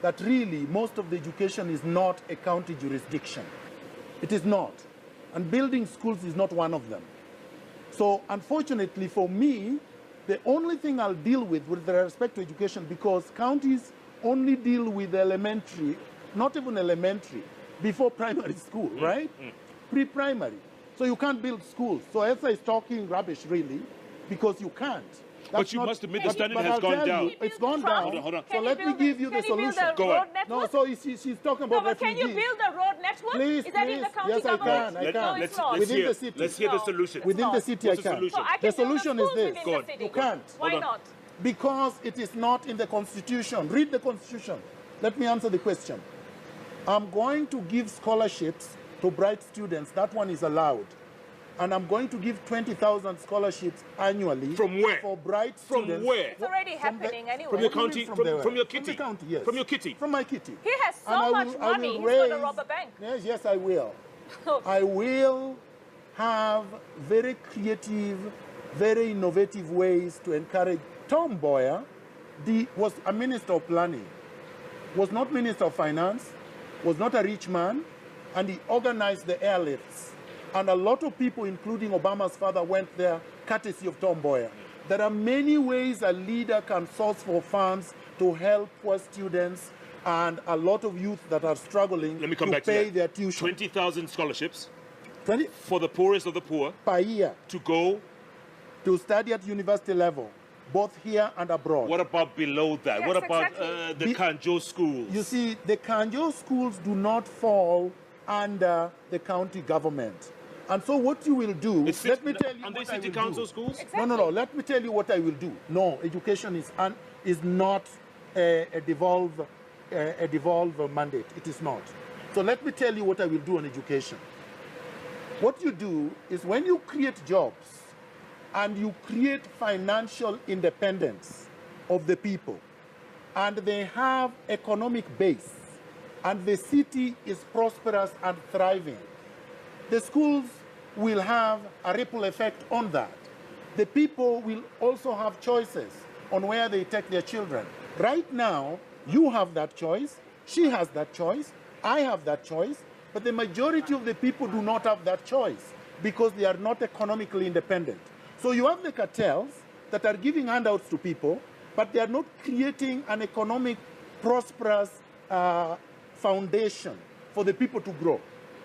that really most of the education is not a county jurisdiction. It is not. And building schools is not one of them. So unfortunately for me, the only thing I'll deal with respect to education, because counties only deal with elementary, not even elementary, before primary school, right? Pre-primary. So you can't build schools. So Esther is talking rubbish, really, because you can't. But you must admit the standard has gone down. It's gone down. Hold on. So let me give you the solution. Go on. No, so she's talking about but can refugees. you build a road network? Please, Is that in the county yes, government? I can. No, it's not. Within the city. Let's hear the solution. Within the city, What's I the can. solution? So I can The build solution is schools this. within Go the on. city. You can't. Why Hold on. not? Because it is not in the Constitution. Read the Constitution. Let me answer the question. I'm going to give scholarships to bright students. That one is allowed. And I'm going to give 20,000 scholarships annually. From where? For bright From students. where? It's already happening anyway. From your county? From From your the kitty? county, yes. From your kitty? From my kitty. He has so And much money, he's going to rob a bank. Yes, I will. I will have very creative, very innovative ways to encourage. Tom Mboya was a minister of planning, was not minister of finance, was not a rich man, and he organized the airlifts. And a lot of people, including Obama's father, went there courtesy of Tom Mboya. There are many ways a leader can source for funds to help poor students and a lot of youth that are struggling Let me come to back pay to that. their tuition. 20,000 scholarships 20 for the poorest of the poor per year to go. to study at university level, both here and abroad. What about below that? Yes, What about exactly. the Kanjo schools? You see, the Kanjo schools do not fall under the county government. And so what you will do, let me tell you and what they I will city council do. schools? No. Let me tell you what I will do. No, education is not a devolve mandate. It is not. So let me tell you what I will do on education. What you do is when you create jobs and you create financial independence of the people, and they have economic base, and the city is prosperous and thriving, the schools will have a ripple effect on that. The people will also have choices on where they take their children. Right now, you have that choice, she has that choice, I have that choice, but the majority of the people do not have that choice because they are not economically independent. So you have the cartels that are giving handouts to people, but they are not creating an economic, prosperous foundation for the people to grow.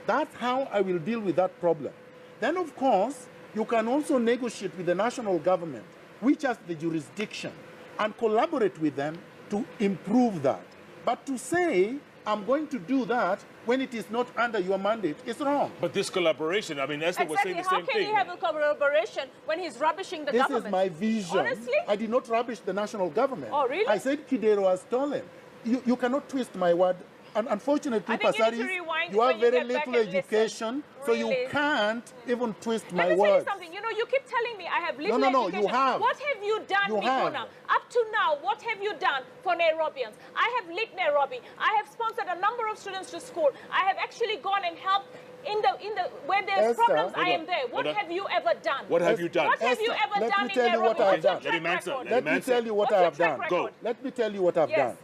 That's how I will deal with that problem. Then, of course, you can also negotiate with the national government, which has the jurisdiction, and collaborate with them to improve that. But to say, I'm going to do that when it is not under your mandate is wrong. But this collaboration, I mean, Esther was saying the same How can thing. he have a collaboration when he's rubbishing the government? This is my vision. Honestly? I did not rubbish the national government. Oh, really? I said Kidero was stolen. You cannot twist my word. And unfortunately, I think you need to Pasaris, rewind you have when you very get back little and listen. education, so you Really? can't even twist my Let me tell you words. something. You know, you keep telling me I have little No, education. you have. What have you done, You have. Miguna? Up to now, what have you done for Nairobians? I have lit Nairobi. I have sponsored a number of students to school. I have actually gone and helped in the where there's Esther, problems. I hold am on, there. What hold on. have you ever done? What have you done? What have you Esther, ever let done me in tell you Nairobi? what I have What's your done. track Let him answer. record? Let Let me tell you what What's I your have done. track Go. record? Let me tell you what I've Yes. done.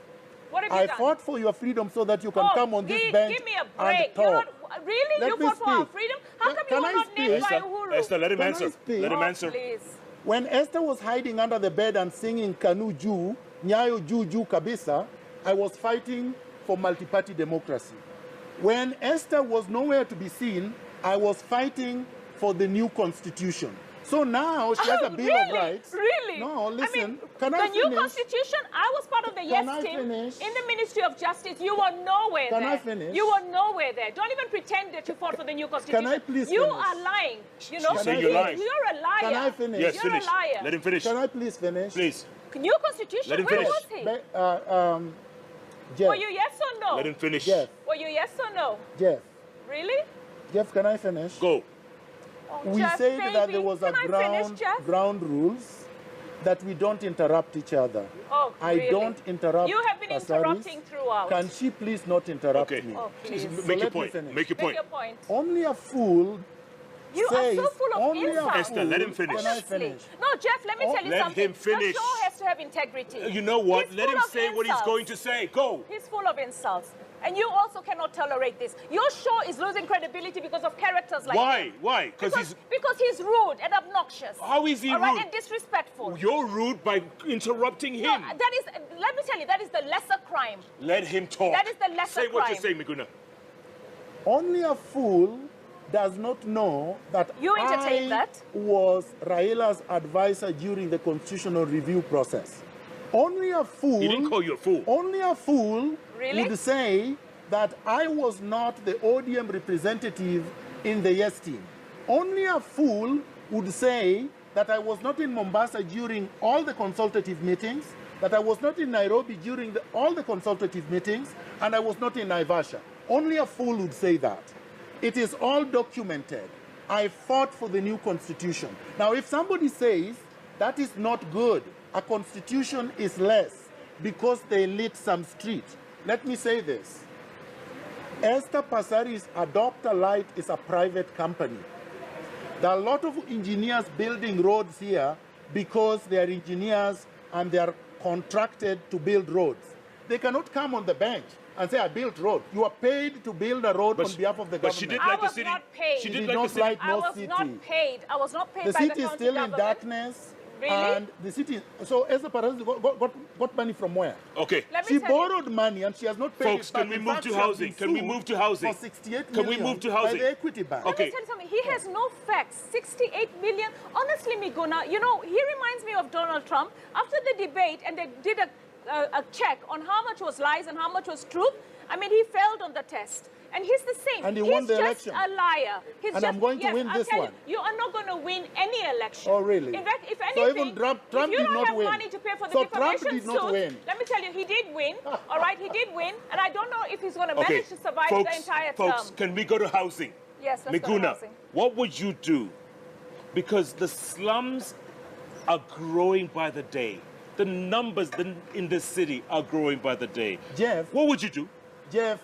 What have you I done? fought for your freedom so that you can Oh, come on this bench give me a and break. You're talk. not, really? Let You me fought for our speak. freedom? How come Can you were I not named by speak? Uhuru? Esther, let him Can I answer. speak? Let him Oh, answer. please. When Esther was hiding under the bed and singing Kanu Juu, Nyayo Juu Juu Kabisa, I was fighting for multi-party democracy. When Esther was nowhere to be seen, I was fighting for the new constitution. So now she has a Bill of Rights. Really? No, listen. I mean, Can the I new finish? constitution, I was part of the Can yes I team finish? in the Ministry of Justice. You were nowhere Can there. I finish? You were nowhere there. Don't even pretend that you fought for the new constitution. I please You finish? are lying. You know? She's saying you're lying. You're a liar. Can I finish? Yes, You're finish. a liar. Let him finish. Can I please finish? Please. New constitution? Let him Where finish. was he? Jeff, Were you yes or no? Let him finish. Jeff, Were you yes or no? Jeff, Really? Jeff, can I finish? Go. Oh, We Jeff, said that baby. there was a Can I finish, Jeff? ground rules that we don't interrupt each other. Oh, I really? don't interrupt. You have been Pasaris. interrupting throughout. Can she please not interrupt Okay. me? Oh, please. Make So your let me point. finish. Make your Make point. your point. Only a fool You are so full of insults. Esther, let him finish. Can I finish? No, Jeff, let me tell you let something. him finish. The show has to have integrity. You know what? He's Let full him of say what he's insults. going to say. Go. He's full of insults. And you also cannot tolerate this. Your show is losing credibility because of characters like him. Why? Because he's rude and obnoxious. How is he All right, rude? and disrespectful. You're rude by interrupting him. No, that is, let me tell you, that is the lesser crime. Let him talk. That is the lesser Say what crime. you're saying, Miguna. Only a fool does not know that You entertain I that? was Raila's advisor during the constitutional review process. Only a fool. He didn't call you a fool. Only a fool Really? would say that I was not the ODM representative in the Yes team. Only a fool would say that I was not in Mombasa during all the consultative meetings, that I was not in Nairobi during all the consultative meetings, and I was not in Naivasha. Only a fool would say that. It is all documented. I fought for the new constitution. Now, if somebody says that is not good, a constitution is less because they lit some street, let me say this. Esther Pasaris Adopt a Light is a private company. There are a lot of engineers building roads here because they are engineers and they are contracted to build roads. They cannot come on the bench and say, I built road. You are paid to build a road on behalf of the government. But she did I like the was city. not paid. She She did did like not the city. like I no was city. not paid. I was not paid The by the city is county still in government. darkness. Really? And the city, so Esther Pasaris got money from where? Okay. Let me She tell you. borrowed money and she has not paid Folks, it back. can we In move fact, to she has housing? been Can we sued move to housing? For 68 Can we million move to housing? by the Equity Bank. Okay. Let me tell you something. He has no facts. 68 million. Honestly, Miguna, you know, he reminds me of Donald Trump. After the debate, and they did a check on how much was lies and how much was truth, I mean, he failed on the test. And he's the same. And he he's won the just election. a liar. He's And just, I'm going to yes, win I'll this tell one. You are not going to win any election. Oh, really? In fact, if So anything, even Trump if you did don't not have win. money to pay for the So Trump defamation did not suit, win. let me tell you, he did win. All right, he did win. And I don't know if he's going to manage to survive the entire folks, term. can we go to housing? Yes, let's go to Miguna, housing. what would you do? Because the slums are growing by the day. The numbers in the city are growing by the day. Jeff, What would you do? Jeff,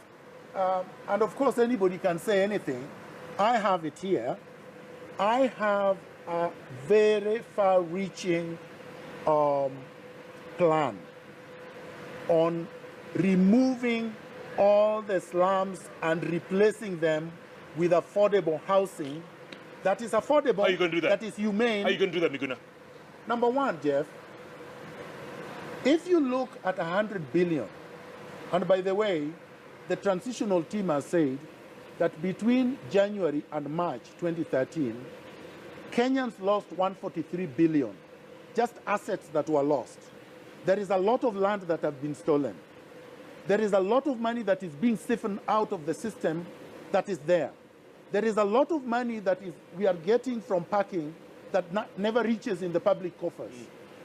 and of course anybody can say anything. I have it here. I have a very far-reaching plan on removing all the slums and replacing them with affordable housing that is affordable, How are you going to do that? that is humane. How are you going to do that, Miguna? Number one, Jeff, if you look at 100 billion, and by the way, the transitional team has said that between January and March 2013, Kenyans lost 143 billion, just assets that were lost. There is a lot of land that have been stolen. There is a lot of money that is being siphoned out of the system that is there. There is a lot of money that we are getting from parking that never reaches in the public coffers.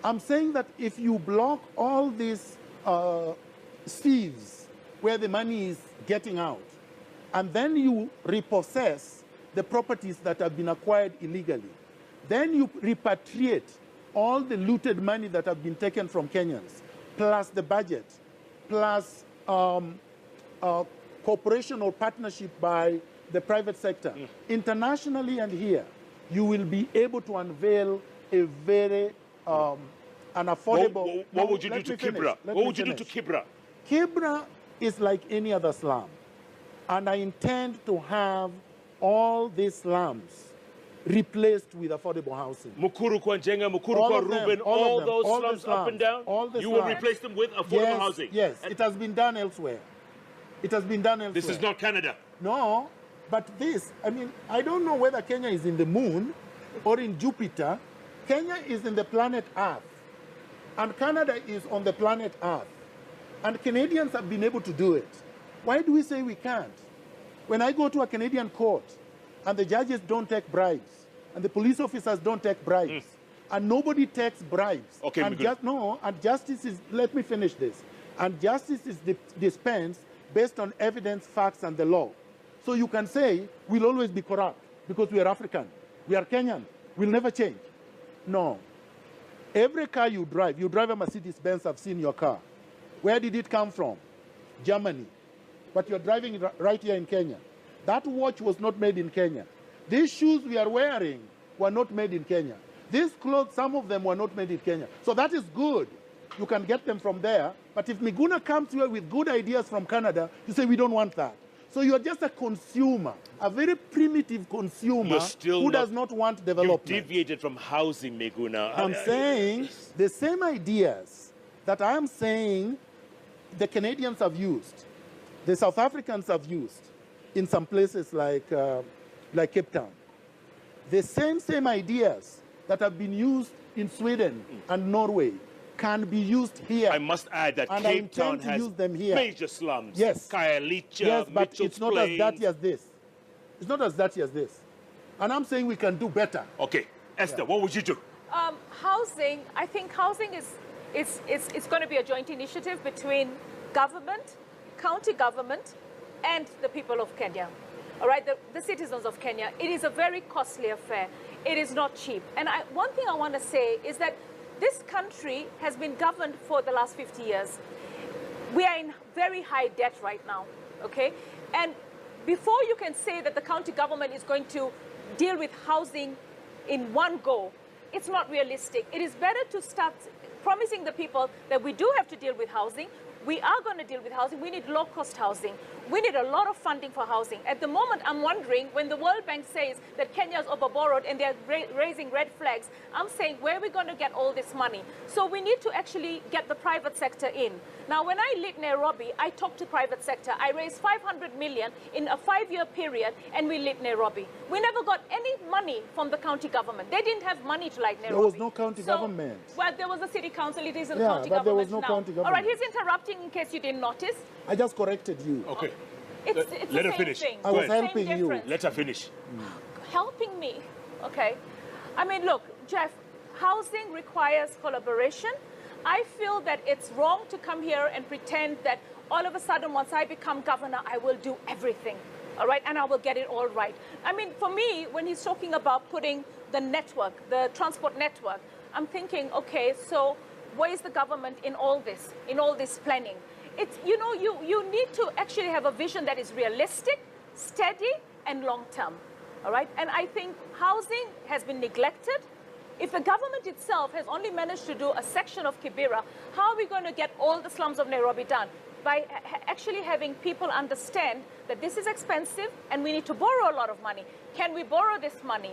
I'm saying that if you block all these thieves where the money is getting out, and then you repossess the properties that have been acquired illegally, then you repatriate all the looted money that have been taken from Kenyans, plus the budget, plus cooperation or partnership by the private sector. Internationally and here, you will be able to unveil a very an affordable... What would you do to Kibra? What would you do to Kibra? Kibra is like any other slum. And I intend to have all these slums replaced with affordable housing. Mukuru kwa Njenga, Mukuru All kwa of them, Ruben, all all of them, those all the slums up and down, all the you will slums. replace them with affordable housing. Yes, And it has been done elsewhere. It has been done elsewhere. this is not Canada. No, but this, I mean, I don't know whether Kenya is in the moon or in Jupiter. Kenya is in the planet Earth, and Canada is on the planet Earth. And Canadians have been able to do it. Why do we say we can't? When I go to a Canadian court, and the judges don't take bribes, and the police officers don't take bribes, and nobody takes bribes. Okay, and and justice is, let me finish this. And justice is dispensed based on evidence, facts, and the law. So you can say, we'll always be corrupt because we are African, we are Kenyan, we'll never change. No. Every car you drive a Mercedes-Benz, I've seen your car. Where did it come from? Germany. But you're driving it right here in Kenya. That watch was not made in Kenya. These shoes we are wearing were not made in Kenya. These clothes, some of them were not made in Kenya. So that is good. You can get them from there. But if Miguna comes here with good ideas from Canada, you say, we don't want that. So you're just a consumer, a very primitive consumer who does not want development. You deviated from housing, Miguna. I'm saying the same ideas that I am saying the Canadians have used, the South Africans have used in some places like Cape Town. The same ideas that have been used in Sweden and Norway can be used here. I must add that and Cape Town to has use them here. major slums. Yes. Khayelitsha, yes, but Mitchell's it's not Plains. as dirty as this. It's not as dirty as this. And I'm saying we can do better. Okay. Esther, what would you do? Housing, I think housing is going to be a joint initiative between government, county government, and the people of Kenya. All right, the citizens of Kenya. It is a very costly affair. It is not cheap. And one thing I want to say is that this country has been governed for the last 50 years. We are in very high debt right now, okay? And before you can say that the county government is going to deal with housing in one go, it's not realistic. It is better to start promising the people that we do have to deal with housing. We are going to deal with housing. We need low-cost housing. We need a lot of funding for housing. At the moment, I'm wondering, when the World Bank says that Kenya is overborrowed and they're raising red flags, I'm saying, where are we going to get all this money? So we need to actually get the private sector in. Now, when I lit Nairobi, I talked to private sector. I raised 500 million in a 5-year period, and we lit Nairobi. We never got any money from the county government. They didn't have money to light Nairobi. There was no county government. Well, there was a city council. It is a county but government there was no now. county government. All right, he's interrupting in case you didn't notice. I just corrected you. Okay. It's Let the her same finish. thing. I was Same helping you. difference. Let her finish. Helping me, okay? I mean, look, Jeff, housing requires collaboration. I feel that it's wrong to come here and pretend that all of a sudden, once I become governor, I will do everything, all right? And I will get it all right. I mean, for me, when he's talking about putting the network, the transport network, I'm thinking, okay, so where is the government in all this planning? It's, you know, you need to actually have a vision that is realistic, steady, and long-term, all right? And I think housing has been neglected. If the government itself has only managed to do a section of Kibera, how are we going to get all the slums of Nairobi done? By actually having people understand that this is expensive and we need to borrow a lot of money. Can we borrow this money?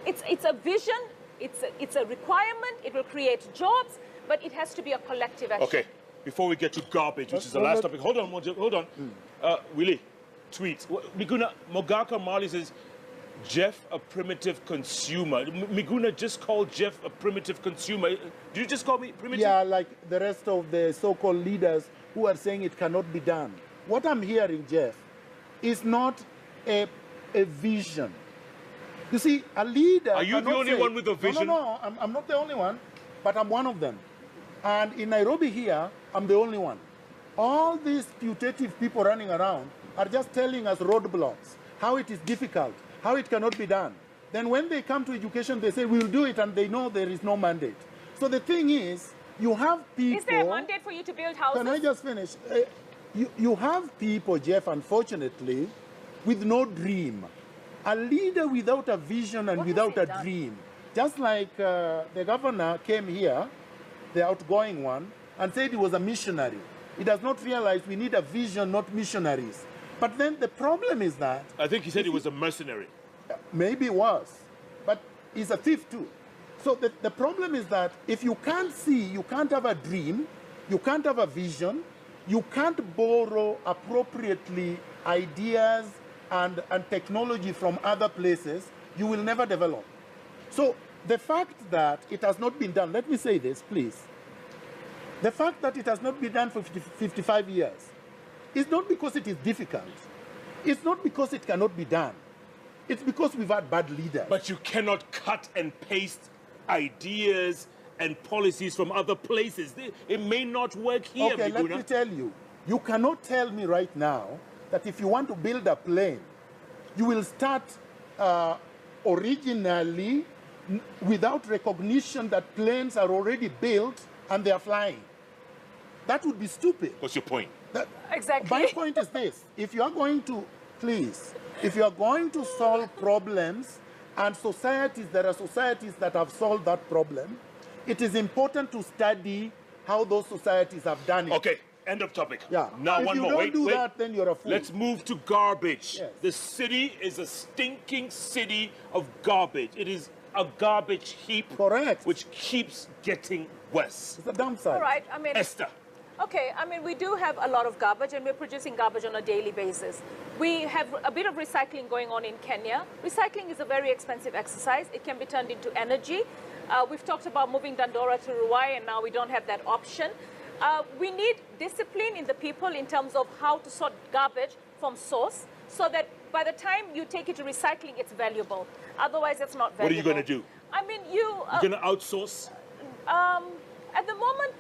It's a vision, it's a requirement, it will create jobs, but it has to be a collective action. Okay. Before we get to garbage, which is the last topic. Hold on. Willie, tweet. Miguna, Mogaka Mali says, Jeff a primitive consumer. Miguna just called Jeff a primitive consumer. Did you just call me primitive? Yeah, like the rest of the so-called leaders who are saying it cannot be done. What I'm hearing, Jeff, is not a vision. You see, a leader... Are you the only one with a vision? No, I'm not the only one, but I'm one of them. And in Nairobi here, I'm the only one. All these putative people running around are just telling us roadblocks, how it is difficult, how it cannot be done. Then when they come to education, they say, we'll do it, and they know there is no mandate. So the thing is, you have people... Is there a mandate for you to build houses? Can I just finish? You have people, Jeff, unfortunately, with no dream. A leader without a vision and without a dream. Just like the governor came here, the outgoing one, and said he was a missionary. He does not realize we need a vision, not missionaries. But then the problem is that... I think he said he was a mercenary. Maybe he was. But he's a thief too. So the problem is that if you can't see, you can't have a dream, you can't have a vision, you can't borrow appropriately ideas and technology from other places, you will never develop. So the fact that it has not been done, let me say this, please. The fact that it has not been done for 55 years is not because it is difficult. It's not because it cannot be done. It's because we've had bad leaders. But you cannot cut and paste ideas and policies from other places. It may not work here, Okay, Miguna. let me tell you. You cannot tell me right now that if you want to build a plane, you will start originally without recognition that planes are already built and they are flying. That would be stupid. What's your point? Exactly. My point is this. If you are going to, please, If you are going to solve problems, and societies, there are societies that have solved that problem, it is important to study how those societies have done it. Okay, end of topic. Yeah. Now if one you more. don't Wait, do wait. that, then you're a fool. Let's move to garbage. Yes. The city is a stinking city of garbage. It is a garbage heap. Correct. Which keeps getting worse. It's a dump site. All right, I mean, Esther. okay, I mean, we do have a lot of garbage and we're producing garbage on a daily basis. We have a bit of recycling going on in Kenya. Recycling is a very expensive exercise. It can be turned into energy. We've talked about moving Dandora to Ruai, and now we don't have that option. We need discipline in the people in terms of how to sort garbage from source so that by the time you take it to recycling, it's valuable. Otherwise, it's not valuable. What are you going to do? I mean, You're going to outsource? at the moment,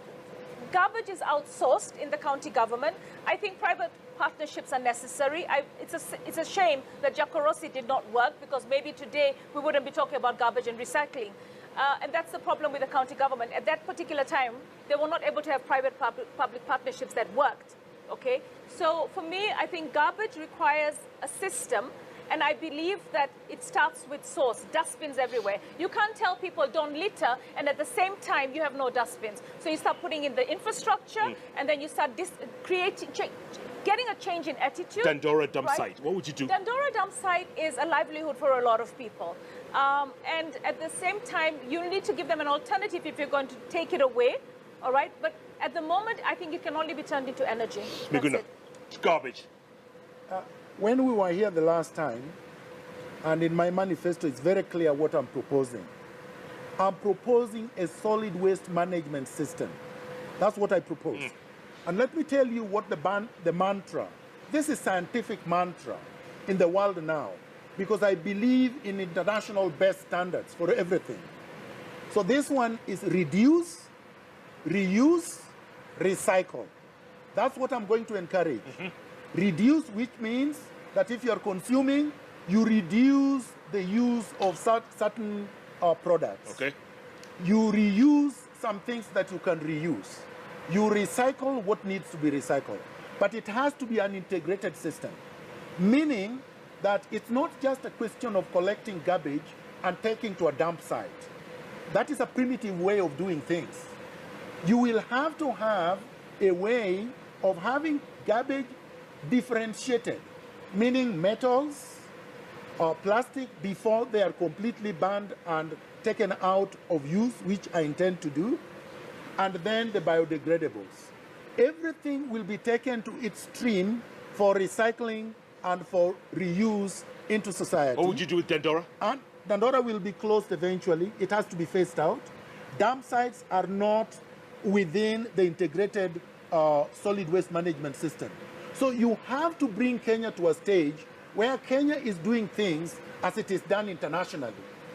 garbage is outsourced in the county government. I think private partnerships are necessary. It's a shame that Jakorosi did not work, because maybe today we wouldn't be talking about garbage and recycling. And that's the problem with the county government. At that particular time, they were not able to have private-public partnerships that worked. Okay? So for me, I think garbage requires a system, and I believe that it starts with source, dustbins everywhere. You can't tell people don't litter, and at the same time, you have no dustbins. So you start putting in the infrastructure, and then you start getting a change in attitude. Dandora dump right? site. What would you do? Dandora dump site is a livelihood for a lot of people. And at the same time, you need to give them an alternative if you're going to take it away. All right? But at the moment, I think it can only be turned into energy. That's Miguna, it. garbage. When we were here the last time, and in my manifesto, it's very clear what I'm proposing. I'm proposing a solid waste management system. That's what I propose. And let me tell you what the mantra, this is scientific mantra in the world now, because I believe in international best standards for everything. So this one is reduce, reuse, recycle. That's what I'm going to encourage. Reduce, which means that if you're consuming, you reduce the use of certain products. Okay. You reuse some things that you can reuse. You recycle what needs to be recycled. But it has to be an integrated system, meaning that it's not just a question of collecting garbage and taking to a dump site. That is a primitive way of doing things. You will have to have a way of having garbage differentiated, meaning metals or plastic before they are completely banned and taken out of use, which I intend to do, and then the biodegradables. Everything will be taken to its stream for recycling and for reuse into society. What would you do with Dandora? And Dandora will be closed eventually. It has to be phased out. Dump sites are not within the integrated solid waste management system. So you have to bring Kenya to a stage where Kenya is doing things as it is done internationally,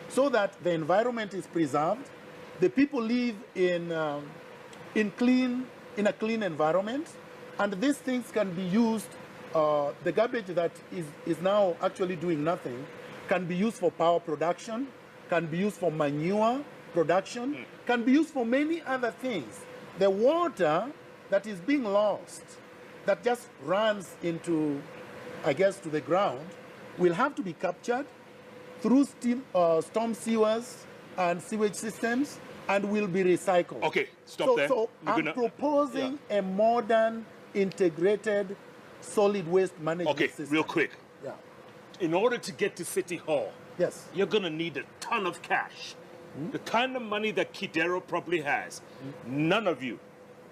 so that the environment is preserved, the people live in a clean environment, and these things can be used. The garbage that is now actually doing nothing can be used for power production, can be used for manure production, can be used for many other things. The water that is being lost, that just runs into, I guess, to the ground, will have to be captured through storm sewers and sewage systems and will be recycled. Okay, stop there. So I'm proposing a modern, integrated, solid waste management system. Real quick. Yeah. In order to get to City Hall, yes, you're going to need a ton of cash. The kind of money that Kidero probably has. None of you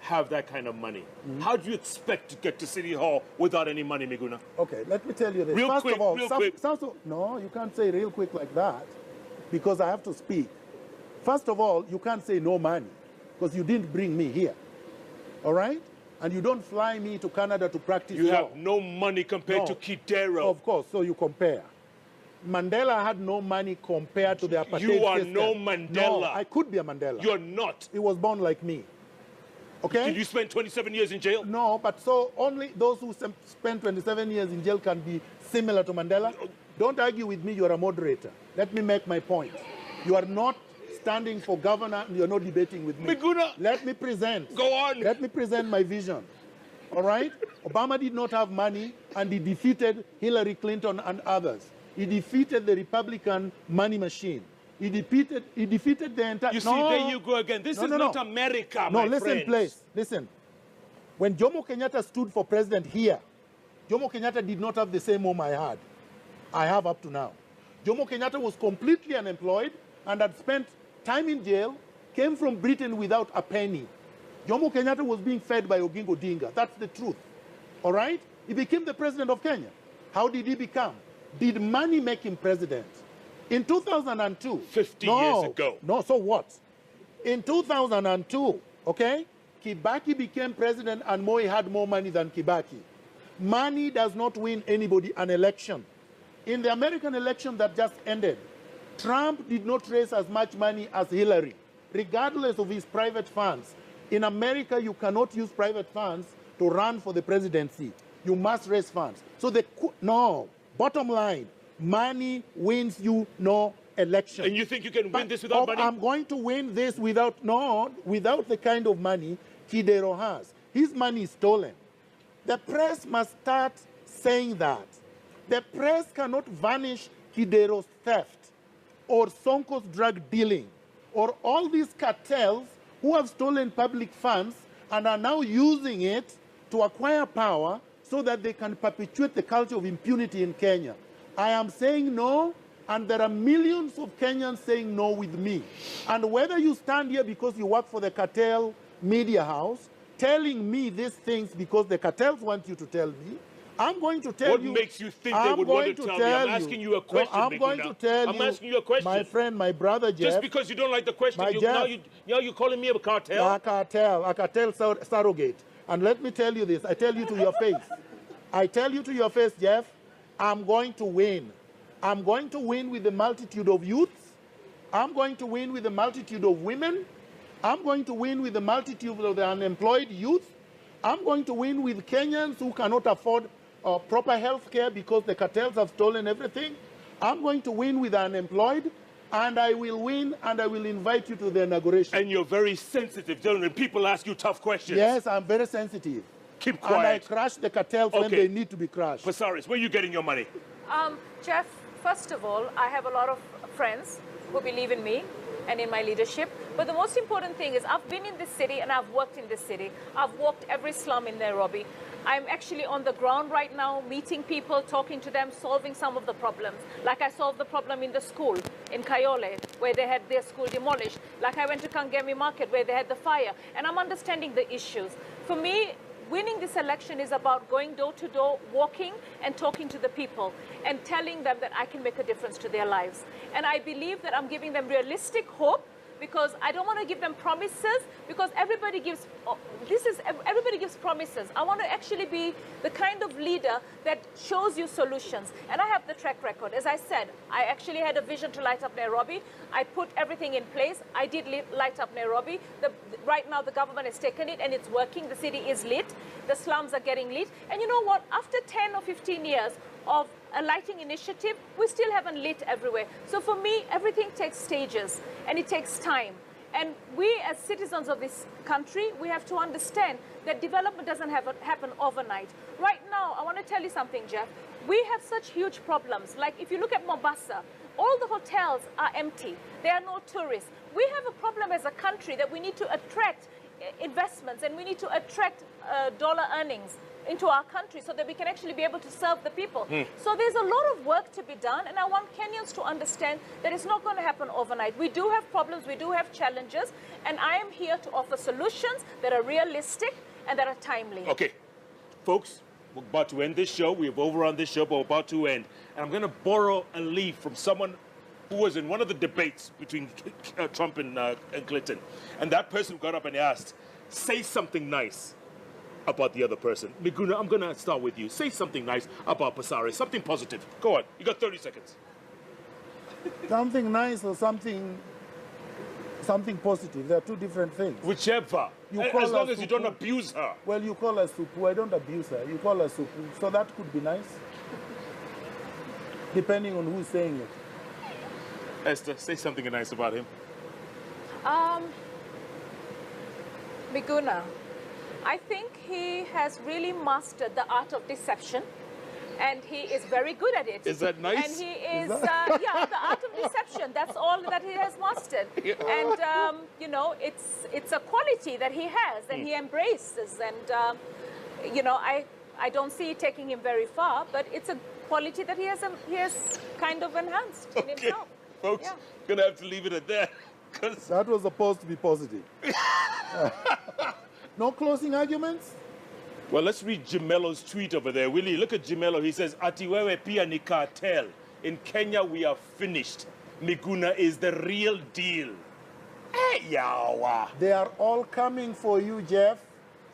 have that kind of money. How do you expect to get to City Hall without any money, Miguna? Okay, let me tell you this. Real First quick, of all, real quick. No, you can't say real quick like that, because I have to speak. First of all, you can't say no money, because you didn't bring me here. All right? And you don't fly me to Canada to practice You law. have no money compared to Kidero. Of course, so you compare. Mandela had no money compared to the apartheid system. You are no Mandela. No, I could be a Mandela. You're not. He was born like me. Okay? Did you spend 27 years in jail? No, but so only those who spend 27 years in jail can be similar to Mandela. Don't argue with me, you're a moderator. Let me make my point. You are not standing for governor and you're not debating with me. Miguna, let me present. Go on. Let me present my vision. All right? Obama did not have money, and he defeated Hillary Clinton and others. He defeated the Republican money machine. He defeated the entire... You see, there you go again. This is not America, my listen, friends. please. Listen. When Jomo Kenyatta stood for president here, Jomo Kenyatta did not have the same home I have up to now. Jomo Kenyatta was completely unemployed and had spent time in jail, came from Britain without a penny. Jomo Kenyatta was being fed by Oginga Odinga. That's the truth. All right? He became the president of Kenya. How did he become? Did money make him president? In 2002. 50 years ago. No, so what? In 2002, okay, Kibaki became president and Moi had more money than Kibaki. Money does not win anybody an election. In the American election that just ended, Trump did not raise as much money as Hillary, regardless of his private funds. In America, you cannot use private funds to run for the presidency. You must raise funds. So bottom line, money wins you no election. And you think you can win this without money? I'm going to win this without the kind of money Kidero has. His money is stolen. The press must start saying that. The press cannot vanish Kidero's theft or Sonko's drug dealing or all these cartels who have stolen public funds and are now using it to acquire power so that they can perpetuate the culture of impunity in Kenya. I am saying no, and there are millions of Kenyans saying no with me. And whether you stand here because you work for the cartel media house, telling me these things because the cartels want you to tell me, I'm going to tell you... What makes you think they would want to tell me? I'm asking you a question, I'm going to tell you... I'm asking you a question. My friend, my brother Jeff... Just because you don't like the question, now you're calling me a cartel? A cartel surrogate. And let me tell you this. I tell you to your face. I tell you to your face, Jeff, I'm going to win. I'm going to win with the multitude of youths. I'm going to win with the multitude of women. I'm going to win with the multitude of the unemployed youth. I'm going to win with Kenyans who cannot afford proper health care because the cartels have stolen everything. I'm going to win with the unemployed, and I will win, and I will invite you to the inauguration. And you're very sensitive, gentlemen. People ask you tough questions. Yes, I'm very sensitive. Keep quiet. And I crush the cartels when they need to be crushed. Pasaris, where are you getting your money? Jeff, first of all, I have a lot of friends who believe in me and in my leadership. But the most important thing is I've been in this city and I've worked in this city. I've walked every slum in Nairobi. I'm actually on the ground right now, meeting people, talking to them, solving some of the problems. Like I solved the problem in the school in Kayole, where they had their school demolished. Like I went to Kangemi Market, where they had the fire. And I'm understanding the issues. For me, winning this election is about going door to door, walking and talking to the people and telling them that I can make a difference to their lives. And I believe that I'm giving them realistic hope, because I don't want to give them promises, because everybody gives promises. I want to actually be the kind of leader that shows you solutions. And I have the track record. As I said, I actually had a vision to light up Nairobi. I put everything in place. I did light up Nairobi. Right now the government has taken it and it's working. The city is lit. The slums are getting lit. And you know what? After 10 or 15 years of a lighting initiative, we still haven't lit everywhere. So for me, everything takes stages and it takes time. And we as citizens of this country, we have to understand that development doesn't happen overnight. Right now, I want to tell you something, Jeff. We have such huge problems. Like if you look at Mombasa, all the hotels are empty. There are no tourists. We have a problem as a country that we need to attract investments and we need to attract dollar earnings into our country so that we can actually be able to serve the people. So there's a lot of work to be done, and I want Kenyans to understand that it's not going to happen overnight. We do have problems, we do have challenges, and I am here to offer solutions that are realistic and that are timely. Okay, folks, we're about to end this show. We've overrun this show, but we're about to end. And I'm going to borrow a leaf from someone who was in one of the debates between Trump and Clinton. And that person got up and asked, say something nice about the other person. Miguna, I'm going to start with you. Say something nice about Pasaris, something positive. Go on, you got 30 seconds. Something nice or something positive. They are two different things. Whichever. As long as you don't abuse her. Well, you call her Supu. I don't abuse her. You call her Supu. So that could be nice. Depending on who's saying it. Esther, say something nice about him. Miguna, I think he has really mastered the art of deception, and he is very good at it. Is that nice? And he is, yeah, the art of deception. That's all that he has mastered. Yeah. And, you know, it's a quality that he has and he embraces. And, you know, I don't see it taking him very far, but it's a quality that he has kind of enhanced in himself. Folks, Yeah. gonna have to leave it at that. 'Cause That was supposed to be positive. No closing arguments? well, let's read Jamelo's tweet over there. Willie, look at Jamelo. He says, Atiwewe pia ni cartel. In Kenya, we are finished. Miguna is the real deal. Hey, yawa. They are all coming for you, Jeff.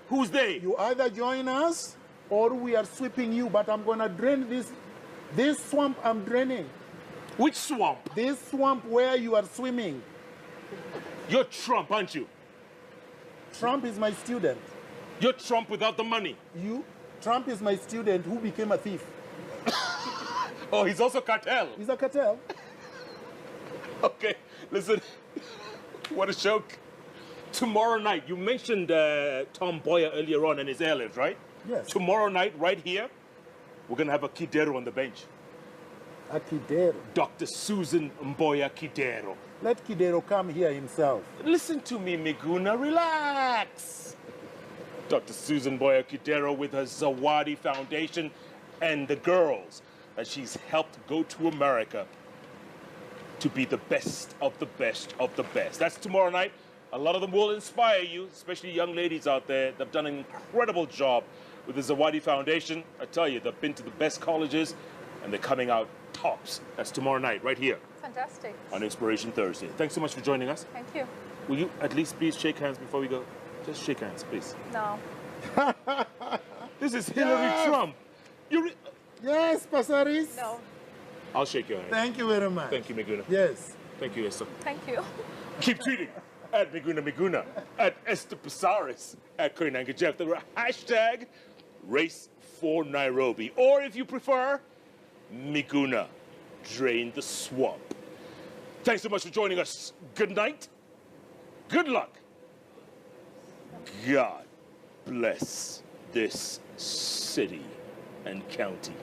Who's they? You either join us or we are sweeping you, but I'm going to drain this swamp I'm draining. Which swamp? This swamp where you are swimming. You're Trump, aren't you? Trump is my student. You're Trump without the money. Trump is my student who became a thief. Oh, he's also cartel. He's a cartel. Okay, listen. What a joke. Tomorrow night, you mentioned Tom Boyer earlier on and his airlift, right? Yes. Tomorrow night, right here, we're going to have a Kidero on the bench. A Kidero. Dr. Susan Mboya Kidero. Let Kidero come here himself. Listen to me, Miguna, relax. Dr. Susan Mboya Kidero with her Zawadi Foundation and the girls that she's helped go to America to be the best of the best of the best. That's tomorrow night. A lot of them will inspire you, especially young ladies out there. They've done an incredible job with the Zawadi Foundation. I tell you, they've been to the best colleges and they're coming out tops. That's tomorrow night, right here Fantastic. on Inspiration Thursday. Thanks so much for joining us. Thank you. Will you at least please shake hands before we go? Just shake hands, please. No. This is Hillary Trump. Yes, Pasaris. No. I'll shake your hand. Thank you very much. Thank you, Miguna. Yes. Thank you, Esther. Thank you. Keep tweeting at Miguna, at Esther Pasaris, at Koinanka Jeff. The hashtag Race for Nairobi. Or if you prefer, Miguna, drain the swamp. Thanks so much for joining us. Good night. Good luck. God bless this city and county.